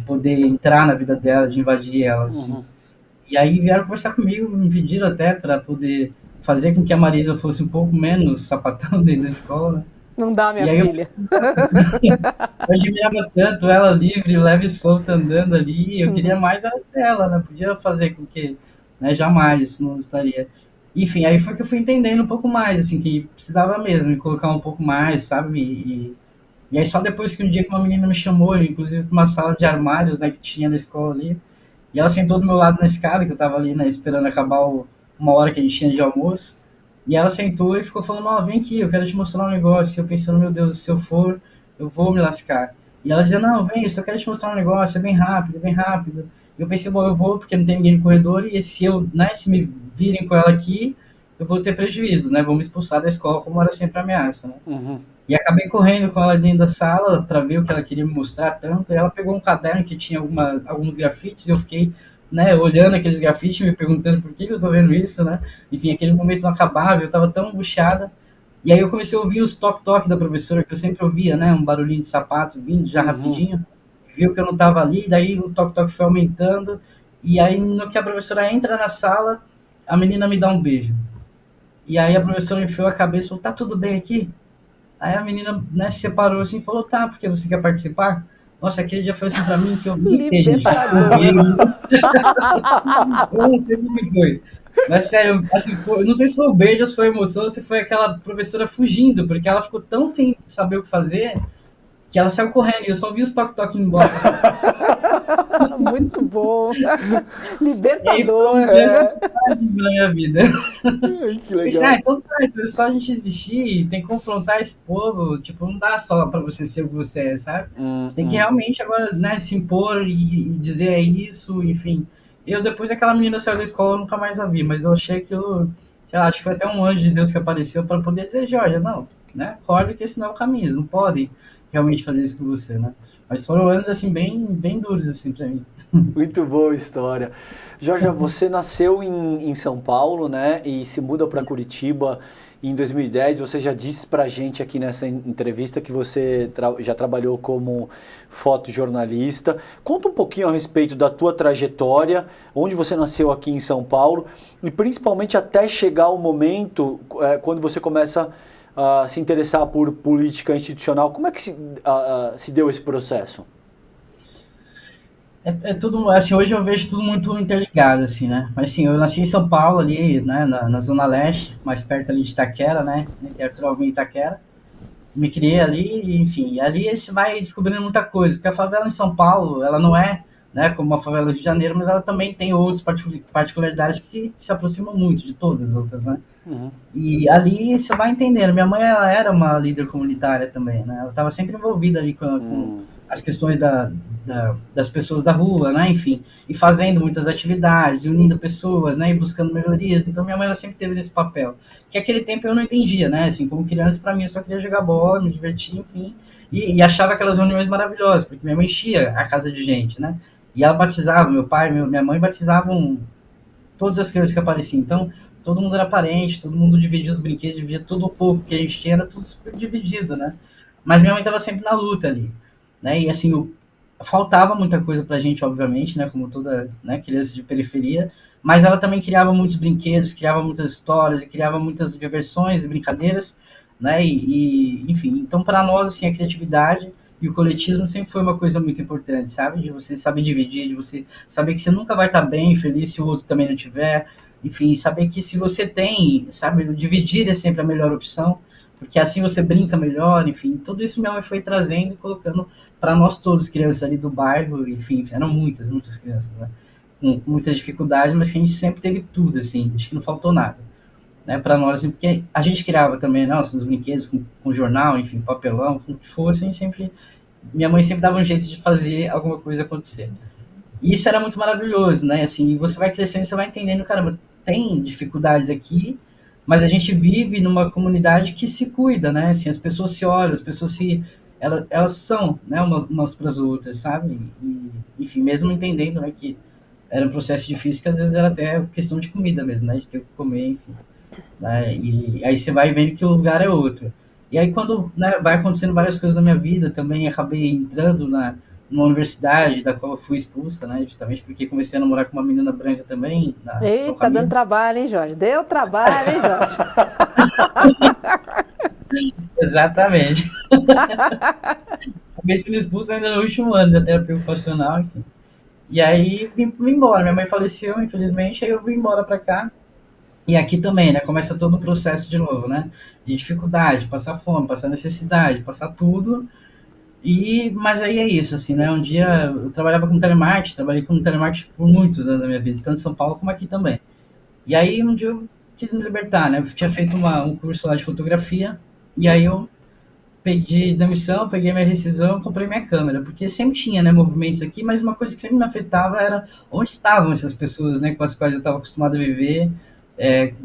poder entrar na vida dela, de invadir ela, assim. E aí vieram conversar comigo, me pediram até para poder fazer com que a Marisa fosse um pouco menos sapatão dentro da escola. Não dá, minha E aí eu, filha. eu admirava tanto ela livre, leve e solta andando ali. Eu queria mais ela ser ela, né? Podia fazer com que, né, jamais isso não estaria. Enfim, aí foi que eu fui entendendo um pouco mais, assim, que precisava mesmo me colocar um pouco mais, sabe? E aí só depois que um dia que uma menina me chamou, inclusive para uma sala de armários, né, que tinha na escola ali, e ela sentou do meu lado na escada, que eu tava ali, né, esperando acabar uma hora que a gente tinha de almoço. E ela sentou e ficou falando, ó, vem aqui, eu quero te mostrar um negócio. E eu pensando, meu Deus, se eu for, eu vou me lascar. E ela dizia, não, vem, eu só quero te mostrar um negócio, é bem rápido, bem rápido. E eu pensei, bom, eu vou, porque não tem ninguém no corredor, e se eu, né, se me virem com ela aqui, eu vou ter prejuízo, né, vão me expulsar da escola, como era sempre a ameaça, né. E acabei correndo com ela dentro da sala para ver o que ela queria me mostrar tanto. E ela pegou um caderno que tinha alguns grafites e eu fiquei, né, olhando aqueles grafites, me perguntando por que eu tô vendo isso, né? Enfim, aquele momento não acabava, eu tava tão angustiada. E aí eu comecei a ouvir os toque-toque da professora, que eu sempre ouvia, né? Um barulhinho de sapato vindo já rapidinho. Viu que eu não tava ali, daí o toque-toque foi aumentando. E aí, no que a professora entra na sala, a menina me dá um beijo. E aí a professora enfiou a cabeça e falou, tá tudo bem aqui? Aí a menina, né, se separou assim e falou, tá, porque você quer participar? Nossa, aquele dia foi assim pra mim que eu nem sei, gente. Eu não sei o que foi. Mas sério, assim, eu não sei se foi o beijo, se foi a emoção, ou se foi aquela professora fugindo, porque ela ficou tão sem saber o que fazer que ela saiu correndo e eu só vi os toque-toque indo embora. Muito bom. Libertador. E aí foi na minha vida. Ai, que legal. Pensei, então tá, então é só a gente existir, tem que confrontar esse povo, tipo, não dá só pra você ser o que você é, sabe? Você tem que realmente agora, né, se impor e dizer é isso, enfim. Eu, depois aquela menina saiu da escola, eu nunca mais a vi, mas eu achei que eu, sei lá, acho que foi até um anjo de Deus que apareceu para poder dizer, Jorge, não, né, acorda que esse não é o caminho, eles não podem realmente fazer isso com você, né? Mas foram anos, assim, bem duros, assim, pra mim. Muito boa história. Jorge, você nasceu em São Paulo, né? E se muda para Curitiba em 2010, você já disse pra gente aqui nessa entrevista que você já trabalhou como fotojornalista. Conta um pouquinho a respeito da tua trajetória, onde você nasceu aqui em São Paulo e principalmente até chegar o momento quando você começa a se interessar por política institucional. Como é que se deu esse processo? É tudo, assim, hoje eu vejo tudo muito interligado, assim, né? Mas, assim, eu nasci em São Paulo, ali, né, na Zona Leste, mais perto ali de Itaquera, né? Entre Arthur Alvim e Itaquera. Me criei ali, enfim, e ali você vai descobrindo muita coisa, porque a favela em São Paulo, ela não é, né, como a favela do Rio de Janeiro, mas ela também tem outras particularidades que se aproximam muito de todas as outras, né? Uhum. E ali você vai entendendo. Minha mãe, ela era uma líder comunitária também, né? Ela estava sempre envolvida ali com as questões das pessoas da rua, né? Enfim, e fazendo muitas atividades, e unindo pessoas, né? E buscando melhorias. Então, minha mãe, ela sempre teve esse papel. Que aquele tempo eu não entendia, né? Assim, como criança, para mim, eu só queria jogar bola, me divertir, enfim. E achava aquelas reuniões maravilhosas, porque minha mãe enchia a casa de gente, né? E ela batizava, meu pai, minha mãe batizavam todas as crianças que apareciam. Então, todo mundo era parente, todo mundo dividia os brinquedos, dividia tudo o pouco que a gente tinha, era tudo super dividido, né? Mas minha mãe estava sempre na luta ali, né? E assim, faltava muita coisa pra gente, obviamente, né? Como toda, né, criança de periferia, mas ela também criava muitos brinquedos, criava muitas histórias, e criava muitas diversões e brincadeiras, né? Enfim, então para nós, assim, a criatividade e o coletismo sempre foi uma coisa muito importante, sabe? De você saber dividir, de você saber que você nunca vai estar bem, feliz se o outro também não tiver. Enfim, saber que se você tem, sabe, dividir é sempre a melhor opção, porque assim você brinca melhor, enfim, tudo isso minha mãe foi trazendo e colocando para nós todos, crianças ali do bairro, enfim, eram muitas crianças, né? Com muitas dificuldades, mas que a gente sempre teve tudo, assim, acho que não faltou nada, né, para nós, assim, porque a gente criava também, nossos brinquedos com jornal, enfim, papelão, com o que fosse, a gente sempre, minha mãe sempre dava um jeito de fazer alguma coisa acontecer. E isso era muito maravilhoso, né? Assim, você vai crescendo, você vai entendendo, caramba, tem dificuldades aqui, mas a gente vive numa comunidade que se cuida, né? Assim, as pessoas se olham, as pessoas elas são, né, umas para as outras, sabe? E, enfim, mesmo entendendo, né, que era um processo difícil, que às vezes era até questão de comida mesmo, né? De ter o que comer, enfim. Né? E aí você vai vendo que o lugar é outro. E aí quando, né, vai acontecendo várias coisas na minha vida, também acabei entrando numa universidade da qual eu fui expulsa, né, justamente porque comecei a namorar com uma menina branca também. Eita, tá dando trabalho, hein, Jorge? Deu trabalho, hein, Jorge? Exatamente. Acabei sendo expulsa ainda no último ano da terapia ocupacional, enfim. E aí vim embora. Minha mãe faleceu, infelizmente, aí eu vim embora pra cá. E aqui também, né, começa todo o processo de novo, né, de dificuldade, passar fome, passar necessidade, passar tudo. Mas aí é isso, assim, né, um dia eu trabalhava com telemarketing, trabalhei com telemarketing por muitos anos da minha vida, tanto em São Paulo como aqui também. E aí um dia eu quis me libertar, né, eu tinha feito um curso lá de fotografia, e aí eu pedi demissão, peguei minha rescisão, comprei minha câmera, porque sempre tinha, né, movimentos aqui, mas uma coisa que sempre me afetava era onde estavam essas pessoas, né, com as quais eu estava acostumado a viver,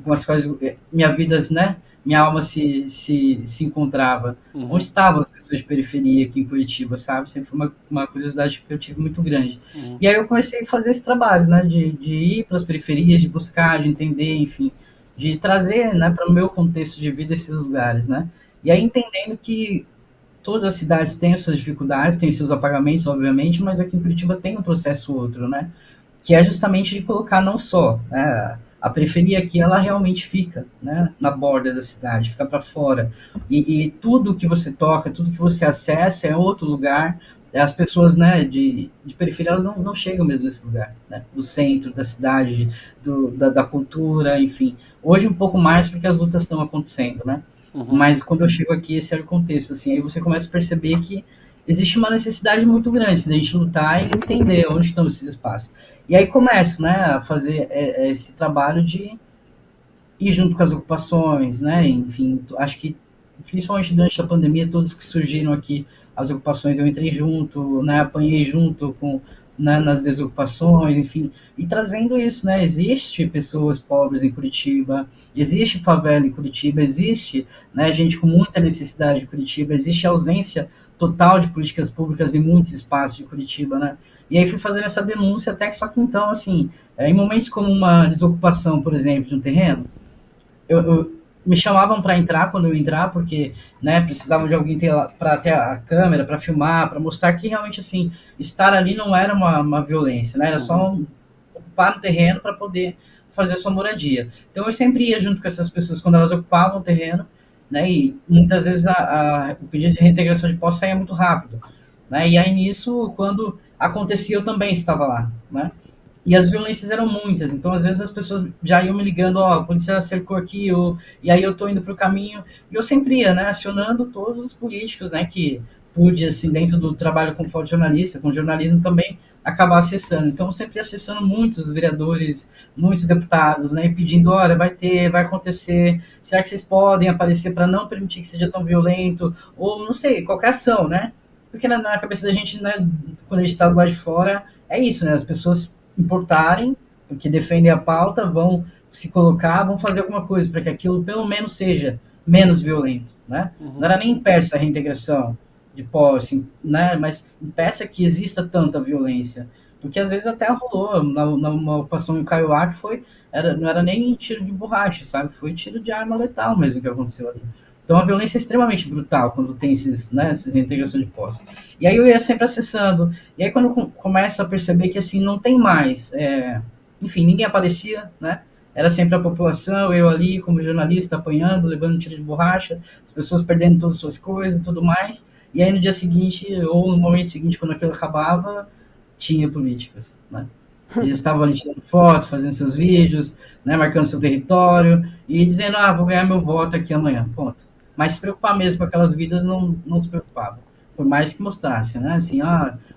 com as quais minha vida, né, minha alma se encontrava. Uhum. Onde estavam as pessoas de periferia aqui em Curitiba, sabe? Sempre foi uma curiosidade que eu tive muito grande. Uhum. E aí eu comecei a fazer esse trabalho, né, de ir para as periferias, de buscar, de entender, enfim, de trazer, né, para o meu contexto de vida esses lugares, né? E aí entendendo que todas as cidades têm as suas dificuldades, têm seus apagamentos, obviamente, mas aqui em Curitiba tem um processo outro, né? Que é justamente de colocar não só, né, a periferia aqui, ela realmente fica, né, na borda da cidade, fica para fora. E tudo que você toca, tudo que você acessa é outro lugar. As pessoas, né, de periferia, elas não chegam mesmo nesse lugar, né, do centro, da cidade, da cultura, enfim. Hoje um pouco mais porque as lutas estão acontecendo, né? Uhum. Mas quando eu chego aqui, esse era o contexto, assim, aí você começa a perceber que existe uma necessidade muito grande de a gente lutar e entender onde estão esses espaços. E aí começo, né, a fazer esse trabalho de ir junto com as ocupações, né, enfim, acho que principalmente durante a pandemia, todos que surgiram aqui, as ocupações, eu entrei junto, né, apanhei junto com, né, nas desocupações, enfim, e trazendo isso, né, existe pessoas pobres em Curitiba, existe favela em Curitiba, existe, né, gente com muita necessidade em Curitiba, existe ausência total de políticas públicas em muitos espaços de Curitiba, né, e aí fui fazendo essa denúncia até que só que então, assim, em momentos como uma desocupação, por exemplo, de um terreno, me chamavam para entrar quando eu entrar, porque, né, precisavam de alguém para ter a câmera, para filmar, para mostrar que realmente, assim, estar ali não era uma violência, né, era só ocupar o terreno para poder fazer a sua moradia. Então eu sempre ia junto com essas pessoas quando elas ocupavam o terreno, né, e muitas vezes o pedido de reintegração de posse saía muito rápido, né, e aí nisso, quando acontecia, eu também estava lá, né, e as violências eram muitas, então às vezes as pessoas já iam me ligando, ó, a polícia cercou aqui, e aí eu tô indo pro caminho, e eu sempre ia, né, acionando todos os políticos, né, que pude, assim, dentro do trabalho como fotojornalista, com jornalismo também, acabar acessando. Então eu sempre ia acessando muitos vereadores, muitos deputados, né, e pedindo, olha, vai acontecer, será que vocês podem aparecer para não permitir que seja tão violento, ou não sei, qualquer ação, né, porque na cabeça da gente, né, quando a gente tá do lado de fora, é isso, né, as pessoas importarem, porque defendem a pauta, vão se colocar, vão fazer alguma coisa para que aquilo pelo menos seja menos violento, né? Não era nem impeça a reintegração de posse, né? Mas impeça que exista tanta violência, porque às vezes até rolou numa ocupação em Kaiowá que não era nem tiro de borracha, sabe? Foi tiro de arma letal mesmo que aconteceu ali. Então a violência é extremamente brutal quando tem essas reintegração de posse. E aí eu ia sempre acessando. E aí quando começa a perceber que assim não tem mais, enfim, ninguém aparecia, né? Era sempre a população, eu ali como jornalista apanhando, levando tiro de borracha, as pessoas perdendo todas as suas coisas e tudo mais. E aí no dia seguinte ou no momento seguinte quando aquilo acabava, tinha políticos, né? Eles estavam ali tirando foto, fazendo seus vídeos, né, marcando seu território e dizendo, vou ganhar meu voto aqui amanhã, ponto. Mas se preocupar mesmo com aquelas vidas, não se preocupava. Por mais que mostrasse, né, assim,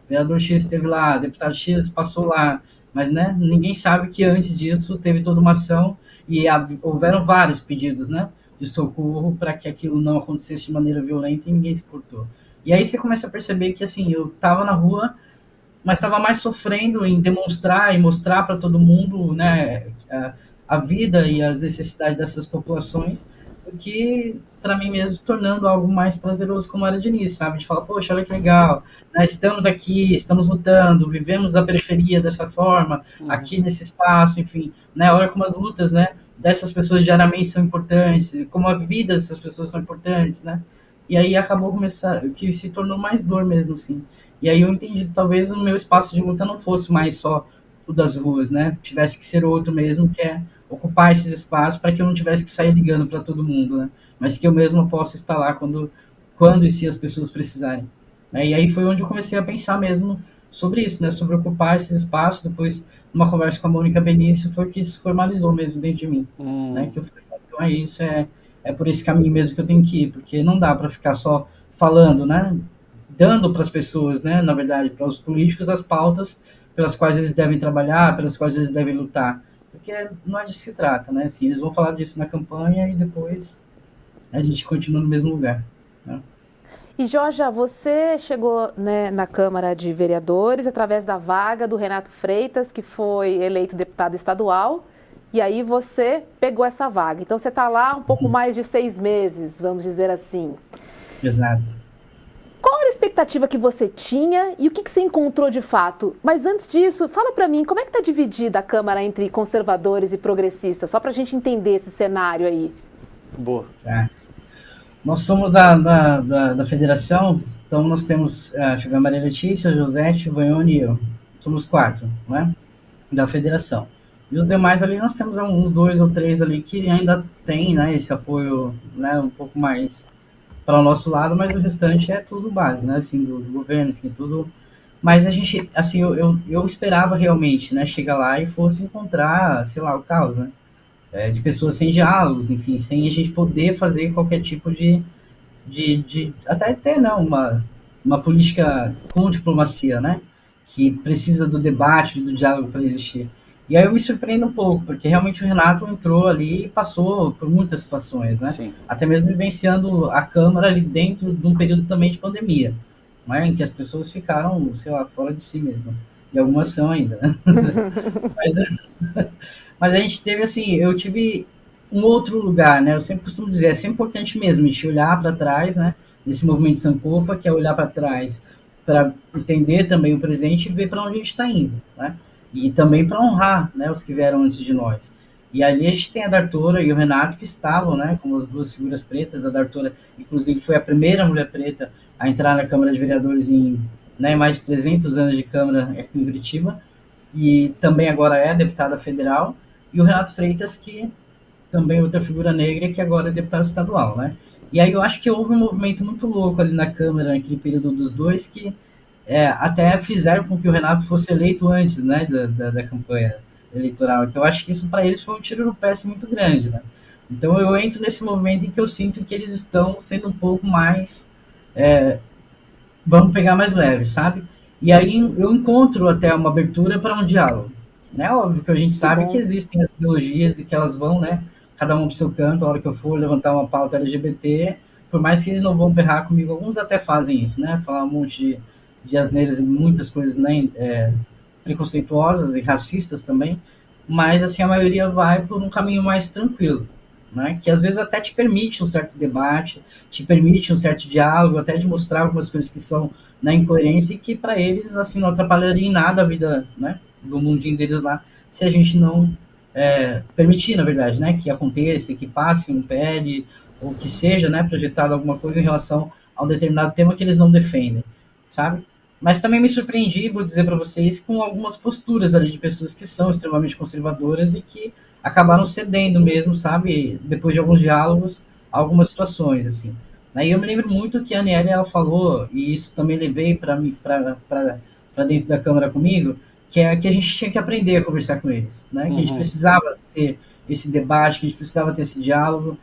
vereador X esteve lá, deputado X passou lá, mas, né, ninguém sabe que antes disso teve toda uma ação e houveram vários pedidos, né, de socorro para que aquilo não acontecesse de maneira violenta e ninguém se portou. E aí você começa a perceber que, assim, eu estava na rua, mas estava mais sofrendo em demonstrar e mostrar para todo mundo, né, a vida e as necessidades dessas populações, do que para mim mesmo tornando algo mais prazeroso como era de início, sabe? De falar, poxa, olha que legal, né, estamos aqui, estamos lutando, vivemos a periferia dessa forma, aqui nesse espaço, enfim, né, olha como as lutas, né, dessas pessoas diariamente são importantes, como a vida dessas pessoas são importantes, né? E aí acabou começando, que se tornou mais dor mesmo, assim. E aí eu entendi que talvez o meu espaço de luta não fosse mais só o das ruas, né? Tivesse que ser outro mesmo, que é ocupar esses espaços para que eu não tivesse que sair ligando para todo mundo, né? Mas que eu mesmo possa estar lá quando e se as pessoas precisarem. Né? E aí foi onde eu comecei a pensar mesmo sobre isso, né? Sobre ocupar esses espaços. Depois, numa conversa com a Mônica Benício, foi que isso formalizou mesmo dentro de mim. Né? Que eu falei, então é isso, é por esse caminho mesmo que eu tenho que ir, porque não dá para ficar só falando, né? Dando para as pessoas, né, na verdade, para os políticos, as pautas pelas quais eles devem trabalhar, pelas quais eles devem lutar. Porque não é disso que se trata, né? Assim, eles vão falar disso na campanha e depois a gente continua no mesmo lugar. Né? E, Georgia, você chegou, né, na Câmara de Vereadores através da vaga do Renato Freitas, que foi eleito deputado estadual, e aí você pegou essa vaga. Então, você está lá um pouco mais de 6 meses, vamos dizer assim. Exato. Qual era a expectativa que você tinha e o que você encontrou de fato? Mas antes disso, fala para mim, como é que está dividida a Câmara entre conservadores e progressistas? Só para a gente entender esse cenário aí. Boa. Nós somos da federação, então nós temos a Maria Letícia, Josete, Vanhone e eu. Somos 4, né? Da federação. E os demais ali, nós temos uns 2 ou 3 ali que ainda tem, né, esse apoio, né, um pouco mais para o nosso lado, mas o restante é tudo base, né, assim, do governo, enfim, tudo. Mas a gente, assim, eu esperava realmente, né, chegar lá e fosse encontrar, sei lá, o caos, né, de pessoas sem diálogos, enfim, sem a gente poder fazer qualquer tipo até ter, não, uma política com diplomacia, né, que precisa do debate, do diálogo para existir. E aí eu me surpreendo um pouco, porque realmente o Renato entrou ali e passou por muitas situações, né? Sim. Até mesmo vivenciando a Câmara ali dentro de um período também de pandemia, né? Em que as pessoas ficaram, sei lá, fora de si mesmo. E algumas são ainda, né? mas a gente teve, assim, eu tive um outro lugar, né? Eu sempre costumo dizer, é sempre importante mesmo a gente olhar para trás, né? Nesse movimento Sankofa, que é olhar para trás para entender também o presente e ver para onde a gente está indo, né? E também para honrar, né, os que vieram antes de nós. E ali a gente tem a Dartora e o Renato que estavam, né, como as duas figuras pretas. A Dartora, inclusive, foi a primeira mulher preta a entrar na Câmara de Vereadores em, né, mais de 300 anos de Câmara aqui em Curitiba, e também agora é deputada federal. E o Renato Freitas, que também outra figura negra, que agora é deputado estadual, né? E aí eu acho que houve um movimento muito louco ali na Câmara, naquele período dos dois, que até fizeram com que o Renato fosse eleito antes, né, da campanha eleitoral. Então eu acho que isso para eles foi um tiro no pé assim, muito grande, né? Então eu entro nesse movimento em que eu sinto que eles estão sendo um pouco mais, vamos pegar mais leve, sabe? E aí eu encontro até uma abertura para um diálogo. Né? Óbvio que a gente sabe que existem as ideologias e que elas vão, né, cada um pro seu canto. A hora que eu for levantar uma pauta LGBT, por mais que eles não vão berrar comigo, alguns até fazem isso, né? Falar um monte de asneiras e muitas coisas, né, preconceituosas e racistas também, mas assim a maioria vai por um caminho mais tranquilo, né? Que às vezes até te permite um certo debate, te permite um certo diálogo, até de mostrar algumas coisas que são na incoerência e que para eles assim não atrapalharia em nada a vida, né, do mundinho deles lá, se a gente não permitir, na verdade, né, que aconteça, que passe um PL ou que seja, né, projetado alguma coisa em relação a um determinado tema que eles não defendem, sabe? Mas também me surpreendi, vou dizer para vocês, com algumas posturas ali de pessoas que são extremamente conservadoras e que acabaram cedendo mesmo, sabe? Depois de alguns diálogos, algumas situações, assim. Aí eu me lembro muito que a Aniele, ela falou, e isso também levei para dentro da Câmara comigo, que é que a gente tinha que aprender a conversar com eles, né? Que a gente precisava ter esse debate, que a gente precisava ter esse diálogo.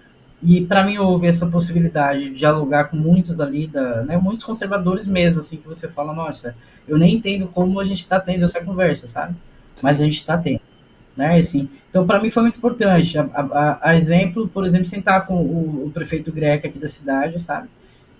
E para mim houve essa possibilidade de dialogar com muitos ali, né, muitos conservadores mesmo, assim, que você fala, nossa, eu nem entendo como a gente está tendo essa conversa, sabe? Mas a gente está tendo, né? Assim, então para mim foi muito importante. A exemplo, por exemplo, sentar com o prefeito Greca aqui da cidade, sabe?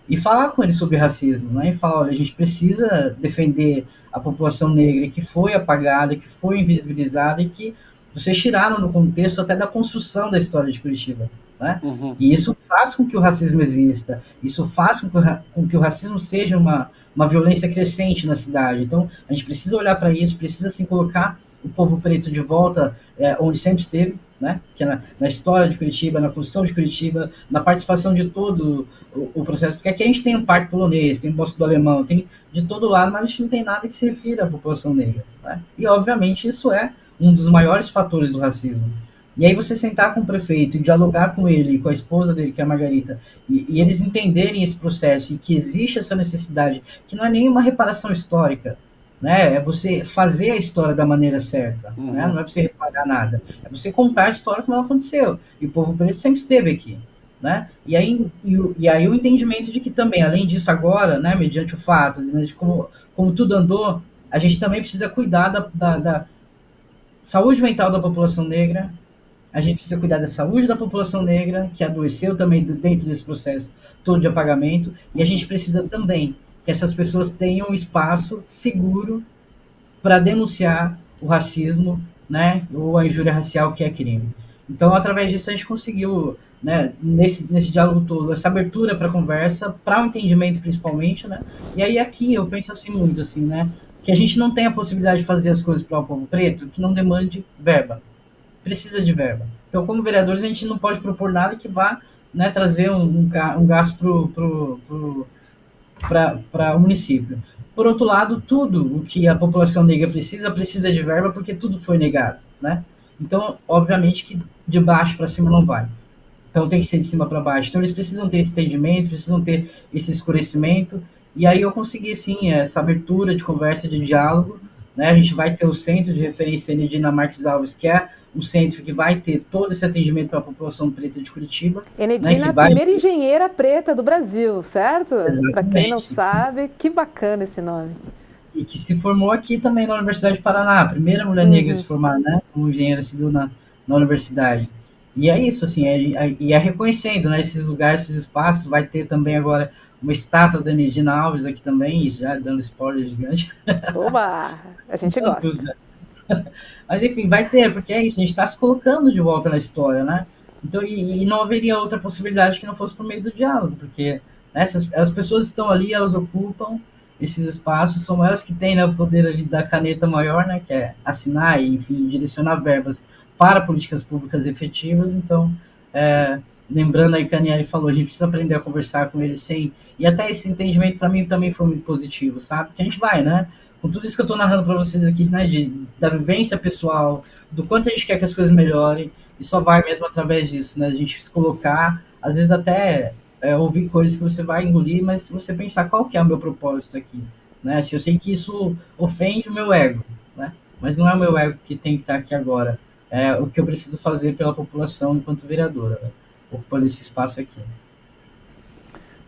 E falar com ele sobre racismo, né? E falar, olha, a gente precisa defender a população negra que foi apagada, que foi invisibilizada e que vocês tiraram no contexto até da construção da história de Curitiba, né? E isso faz com que o racismo exista, isso faz com que o racismo seja uma violência crescente na cidade. Então, a gente precisa olhar para isso, precisa assim, colocar o povo preto de volta onde sempre esteve, né? Que é na história de Curitiba, na construção de Curitiba, na participação de todo o processo, porque aqui a gente tem o Parque Polonês, tem o Bosque do Alemão, tem de todo lado, mas a gente não tem nada que se refira à população negra, né? E, obviamente, isso é um dos maiores fatores do racismo. E aí você sentar com o prefeito e dialogar com ele, com a esposa dele, que é a Margarita, e eles entenderem esse processo e que existe essa necessidade, que não é nenhuma reparação histórica, né? É você fazer a história da maneira certa, né? Não é você reparar nada, é você contar a história como ela aconteceu. E o povo preto sempre esteve aqui, né? E aí o entendimento de que também, além disso agora, né, mediante o fato, né, de como tudo andou, a gente também precisa cuidar da saúde mental da população negra. A gente precisa cuidar da saúde da população negra, que adoeceu também dentro desse processo todo de apagamento, e a gente precisa também que essas pessoas tenham um espaço seguro para denunciar o racismo, né, ou a injúria racial, que é crime. Então, através disso, a gente conseguiu, né, nesse diálogo todo, essa abertura para conversa, para o entendimento principalmente, né, e aí aqui eu penso assim muito, assim, né, que a gente não tem a possibilidade de fazer as coisas para o povo preto que não demande verba. Precisa de verba. Então, como vereadores, a gente não pode propor nada que vá, né, trazer um gasto para o município. Por outro lado, tudo o que a população negra precisa de verba, porque tudo foi negado, né? Então, obviamente que de baixo para cima não vai. Então, tem que ser de cima para baixo. Então, eles precisam ter esse entendimento, precisam ter esse escurecimento. E aí eu consegui, sim, essa abertura de conversa, de diálogo, né? A gente vai ter o Centro de Referência Enedina Marques Alves, que é um centro que vai ter todo esse atendimento para a população preta de Curitiba. Enedina, né, a primeira engenheira preta do Brasil, certo? Para quem não Exatamente. sabe, que bacana esse nome. E que se formou aqui também na Universidade de Paraná, a primeira mulher negra a se formar, né, como engenheira civil na universidade. E é isso, assim, é reconhecendo, né, esses lugares, esses espaços. Vai ter também agora uma estátua da Enedina Alves aqui também, já dando spoiler gigante. Oba! A gente gosta. Tudo, né? Mas enfim, vai ter, porque é isso, a gente está se colocando de volta na história, né? Então, e não haveria outra possibilidade que não fosse por meio do diálogo, porque, né, as pessoas estão ali, elas ocupam, esses espaços são elas que têm, né, o poder ali da caneta maior, né, que é assinar e, enfim, direcionar verbas para políticas públicas efetivas. Então, lembrando aí que a Aniele falou, a gente precisa aprender a conversar com eles sem... E até esse entendimento, para mim, também foi muito positivo, sabe? Que a gente vai, né? Com tudo isso que eu estou narrando para vocês aqui, né, da vivência pessoal, do quanto a gente quer que as coisas melhorem, e só vai mesmo através disso, né? A gente se colocar, às vezes até ouvir coisas que você vai engolir, mas se você pensar qual que é o meu propósito aqui, né? Se eu sei que isso ofende o meu ego, né? Mas não é o meu ego que tem que estar aqui agora, é o que eu preciso fazer pela população enquanto vereadora, né? Ocupando esse espaço aqui.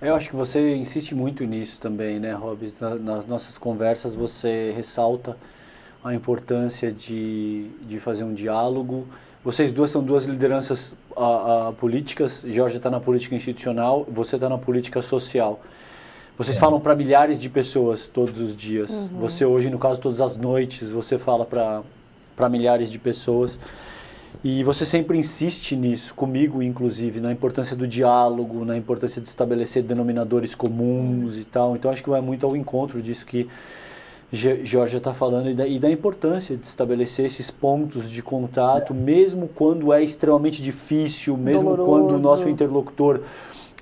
Eu acho que você insiste muito nisso também, né, Robes? Nas nossas conversas você ressalta a importância de fazer um diálogo. Vocês duas são duas lideranças políticas, Jorge está na política institucional, você está na política social. Vocês falam para milhares de pessoas todos os dias. Uhum. Você hoje, no caso, todas as noites, você fala para milhares de pessoas. E você sempre insiste nisso, comigo inclusive, na importância do diálogo, na importância de estabelecer denominadores comuns e tal. Então acho que vai muito ao encontro disso que Jorge está falando e da importância de estabelecer esses pontos de contato, mesmo quando é extremamente difícil, mesmo doloroso, quando o nosso interlocutor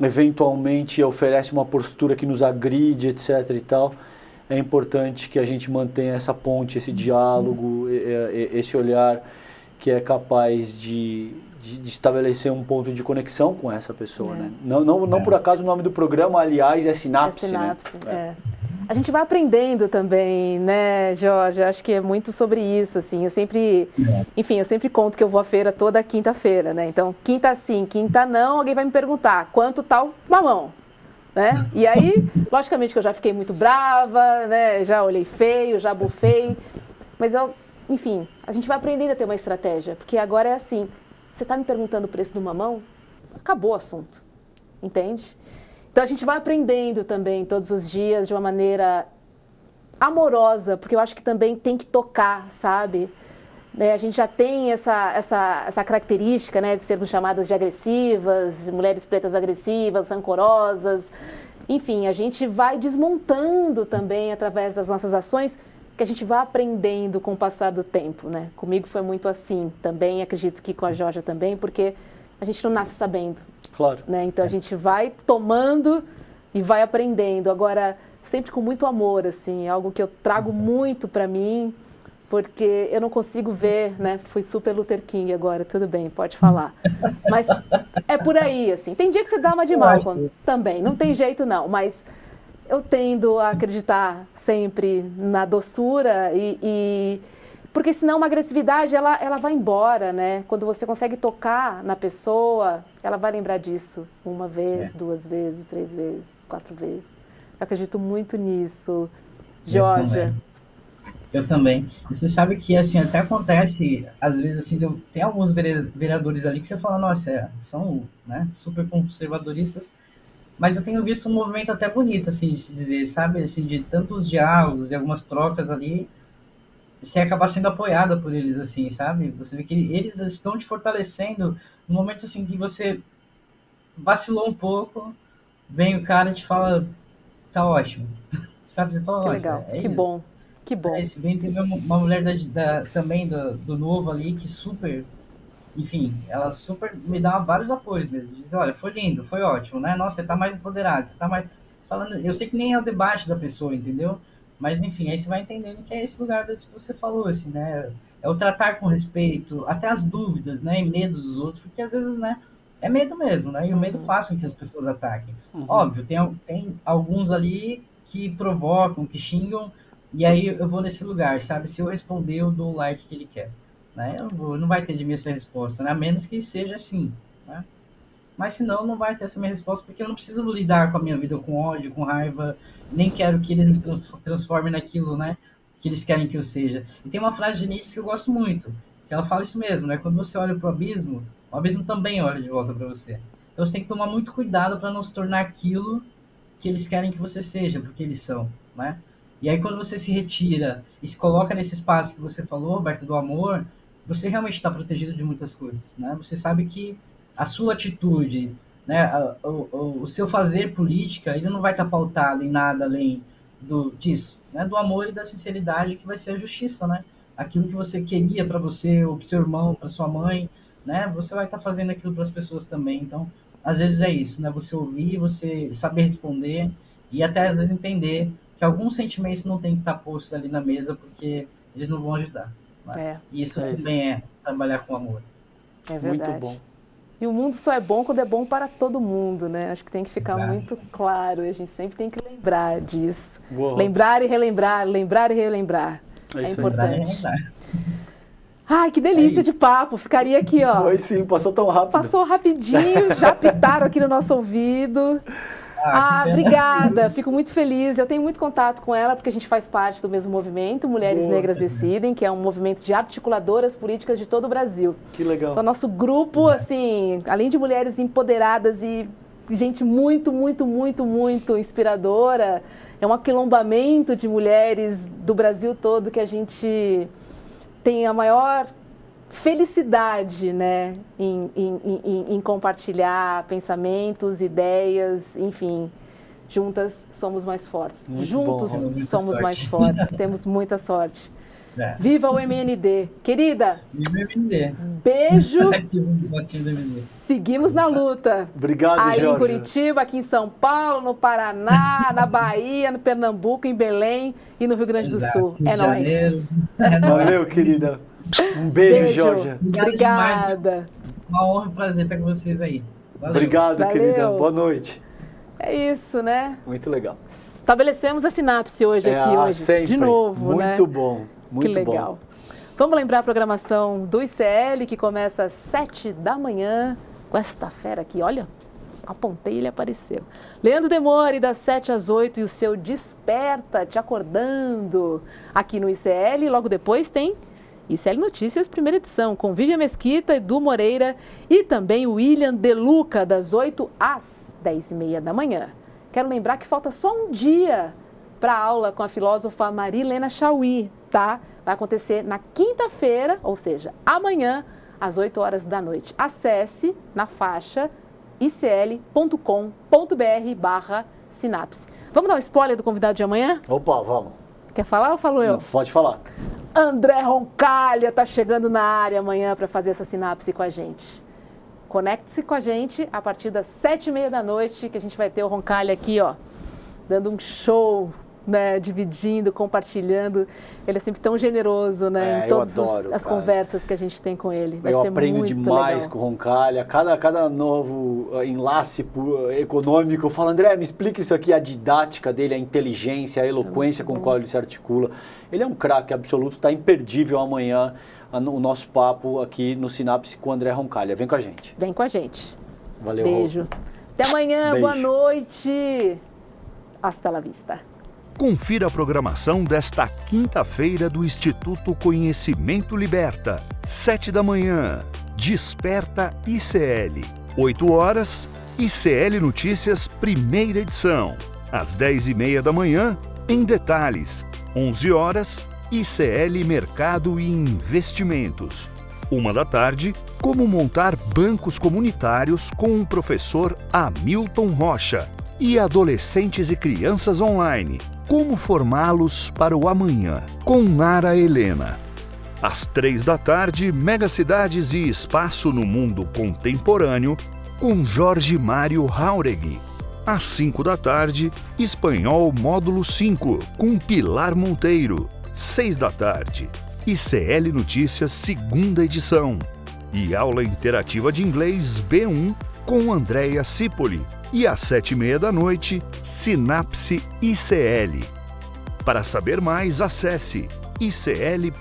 eventualmente oferece uma postura que nos agride, etc. e tal. É importante que a gente mantenha essa ponte, esse diálogo, esse olhar que é capaz de estabelecer um ponto de conexão com essa pessoa, né? Não por acaso o nome do programa, aliás, é Sinapse, Sinapse, né? A gente vai aprendendo também, né, Jorge? Acho que é muito sobre isso, assim. Eu sempre conto que eu vou à feira toda quinta-feira, né? Então, quinta sim, quinta não, alguém vai me perguntar, quanto tal mamão? Né? E aí, logicamente que eu já fiquei muito brava, né? Já olhei feio, já bufei, mas enfim, a gente vai aprendendo a ter uma estratégia, porque agora é assim, você está me perguntando o preço do mamão? Acabou o assunto, entende? Então a gente vai aprendendo também todos os dias de uma maneira amorosa, porque eu acho que também tem que tocar, sabe? A gente já tem essa característica, né, de sermos chamadas de agressivas, de mulheres pretas agressivas, rancorosas. Enfim, a gente vai desmontando também através das nossas ações, que a gente vai aprendendo com o passar do tempo, né? Comigo foi muito assim também, acredito que com a Jorge também, porque a gente não nasce sabendo. Claro. Né? Então a gente vai tomando e vai aprendendo. Agora, sempre com muito amor, assim, algo que eu trago muito para mim, porque eu não consigo ver, né? Fui super Luther King agora, tudo bem, pode falar. Mas é por aí, assim. Tem dia que você dá uma de mal também, não tem jeito não, mas eu tendo a acreditar sempre na doçura porque senão uma agressividade, ela vai embora, né? Quando você consegue tocar na pessoa, ela vai lembrar disso uma vez, 2 vezes, 3 vezes, 4 vezes. Eu acredito muito nisso, Jorge. Eu também. E você sabe que, assim, até acontece, às vezes, assim, tem alguns vereadores ali que você fala, nossa, são, né, super conservadoristas, mas eu tenho visto um movimento até bonito, assim, de se dizer, sabe? Assim, de tantos diálogos e algumas trocas ali, você acaba sendo apoiada por eles, assim, sabe? Você vê que eles estão te fortalecendo no momento, assim, que você vacilou um pouco, vem o cara e te fala, tá ótimo. Sabe? Você fala, que legal, que isso. Bom, que bom. Se bem teve uma mulher também do Novo ali, que super... Enfim, ela super me dá vários apoios mesmo. Diz, olha, foi lindo, foi ótimo, né? Nossa, você tá mais empoderado, você tá mais... Falando, eu sei que nem é o debate da pessoa, entendeu? Mas, enfim, aí você vai entendendo que é esse lugar que você falou, assim, né? É o tratar com respeito, até as dúvidas, né? E medo dos outros, porque às vezes, né? É medo mesmo, né? E o medo faz com que as pessoas ataquem. Óbvio, tem alguns ali que provocam, que xingam, e aí eu vou nesse lugar, sabe? Se eu responder, eu dou o like que ele quer. Né? Não vai ter de mim essa resposta, né? A menos que seja assim, né? Mas senão não vai ter essa minha resposta, porque eu não preciso lidar com a minha vida com ódio, com raiva, nem quero que eles me transformem naquilo, né, que eles querem que eu seja. E tem uma frase de Nietzsche que eu gosto muito, que ela fala isso mesmo, né? Quando você olha para o abismo também olha de volta para você. Então você tem que tomar muito cuidado para não se tornar aquilo que eles querem que você seja, porque eles são, né? E aí quando você se retira e se coloca nesse espaço que você falou, Roberto, do amor, você realmente está protegido de muitas coisas, né? Você sabe que a sua atitude, né, o seu fazer política, ele não vai estar pautado em nada além disso, né? Do amor e da sinceridade, que vai ser a justiça, né? Aquilo que você queria para você, ou para seu irmão, para sua mãe, né? Você vai estar fazendo aquilo para as pessoas também. Então, às vezes é isso, né? Você ouvir, você saber responder e até às vezes entender que alguns sentimentos não tem que estar postos ali na mesa porque eles não vão ajudar. Né? E isso também é trabalhar com amor. É verdade. Muito bom. E o mundo só é bom quando é bom para todo mundo, né? Acho que tem que ficar muito claro. A gente sempre tem que lembrar disso. Boa. Lembrar e relembrar. É importante. Ai, que delícia de papo. Ficaria aqui, ó. Foi sim, passou tão rápido. Passou rapidinho, já pitaram aqui no nosso ouvido. Obrigada, fico muito feliz. Eu tenho muito contato com ela porque a gente faz parte do mesmo movimento, Mulheres Negras Decidem, que é um movimento de articuladoras políticas de todo o Brasil. Que legal. Então, nosso grupo, assim, além de mulheres empoderadas e gente muito, muito, muito, muito inspiradora, é um aquilombamento de mulheres do Brasil todo que a gente tem a maior felicidade, né, em compartilhar pensamentos, ideias, enfim, juntas somos mais fortes. Muito juntos bom, somos mais fortes, temos muita sorte. Viva o MND! Querida, viva o MND. Beijo, seguimos na luta. Obrigado, aí Jorge. Em Curitiba, aqui em São Paulo, no Paraná, na Bahia, no Pernambuco, em Belém e no Rio Grande do Sul. É nóis. Valeu, querida. Um beijo, Jorge. Obrigada. Uma honra e prazer estar com vocês aí. Valeu. Obrigado, querida. Boa noite. É isso, né? Muito legal. Estabelecemos a sinapse hoje aqui. Sempre. De novo, né? Muito bom. Muito que legal. Vamos lembrar a programação do ICL, que começa às 7 da manhã, com esta fera aqui, olha, apontei e ele apareceu. Leandro Demore, das 7 às 8, e o seu Desperta, te acordando, aqui no ICL. Logo depois tem ICL Notícias, primeira edição, com Vivian Mesquita, Edu Moreira e também o William Deluca, das 8 às 10h30 da manhã. Quero lembrar que falta só um dia para a aula com a filósofa Marilena Chauí, tá? Vai acontecer na quinta-feira, ou seja, amanhã, às 8 horas da noite. Acesse na faixa icl.com.br/sinapse. Vamos dar um spoiler do convidado de amanhã? Opa, vamos. Quer falar ou falo eu? Não, pode falar. André Roncalha está chegando na área amanhã para fazer essa sinapse com a gente. Conecte-se com a gente a partir das 7h30 da noite, que a gente vai ter o Roncalha aqui, ó, dando um show, né, dividindo, compartilhando. Ele é sempre tão generoso, né, em todas as conversas que a gente tem com ele. Vai ser aprendo muito demais legal. com o Roncalha. Cada novo enlace econômico, eu falo, André, me explica isso aqui, a didática dele, a inteligência, a eloquência com a qual ele se articula. Ele é um craque absoluto, está imperdível amanhã o nosso papo aqui no Sinapse com o André Roncalha. Vem com a gente. Vem com a gente. Valeu, beijo. Até amanhã, beijo. Boa noite. Hasta la vista. Confira a programação desta quinta-feira do Instituto Conhecimento Liberta. 7 da manhã, Desperta ICL. 8 horas, ICL Notícias, primeira edição. Às 10h30 da manhã, Em Detalhes. 11 horas, ICL Mercado e Investimentos. 1 da tarde, Como montar bancos comunitários com o professor Hamilton Rocha. E adolescentes e crianças online. Como formá-los para o amanhã, com Nara Helena. Às 3 da tarde, Megacidades e Espaço no Mundo Contemporâneo, com Jorge Mário Jauregui. Às 5 da tarde, Espanhol Módulo 5, com Pilar Monteiro. 6 da tarde, ICL Notícias, segunda edição. E aula interativa de inglês B1, com Andréia Cipoli. E às 7h30 da noite, Sinapse ICL. Para saber mais, acesse icl.com.br.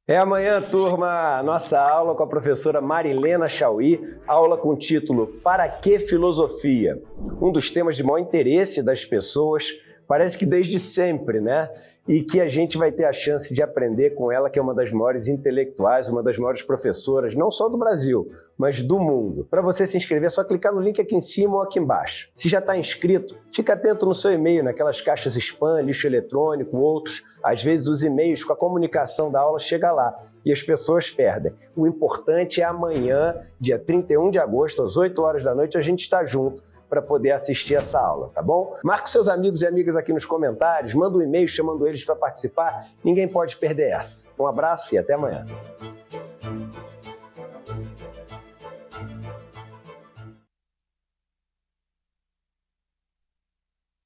É amanhã, turma, nossa aula com a professora Marilena Chauí, aula com o título Para que Filosofia? Um dos temas de maior interesse das pessoas, parece que desde sempre, né? e que a gente vai ter a chance de aprender com ela, que é uma das maiores intelectuais, uma das maiores professoras, não só do Brasil, mas do mundo. Para você se inscrever, é só clicar no link aqui em cima ou aqui embaixo. Se já está inscrito, fica atento no seu e-mail, naquelas caixas spam, lixo eletrônico, outros. Às vezes os e-mails com a comunicação da aula chegam lá e as pessoas perdem. O importante é amanhã, dia 31 de agosto, às 8 horas da noite, a gente está junto para poder assistir essa aula, tá bom? Marque seus amigos e amigas aqui nos comentários, manda um e-mail chamando eles para participar. Ninguém pode perder essa. Um abraço e até amanhã.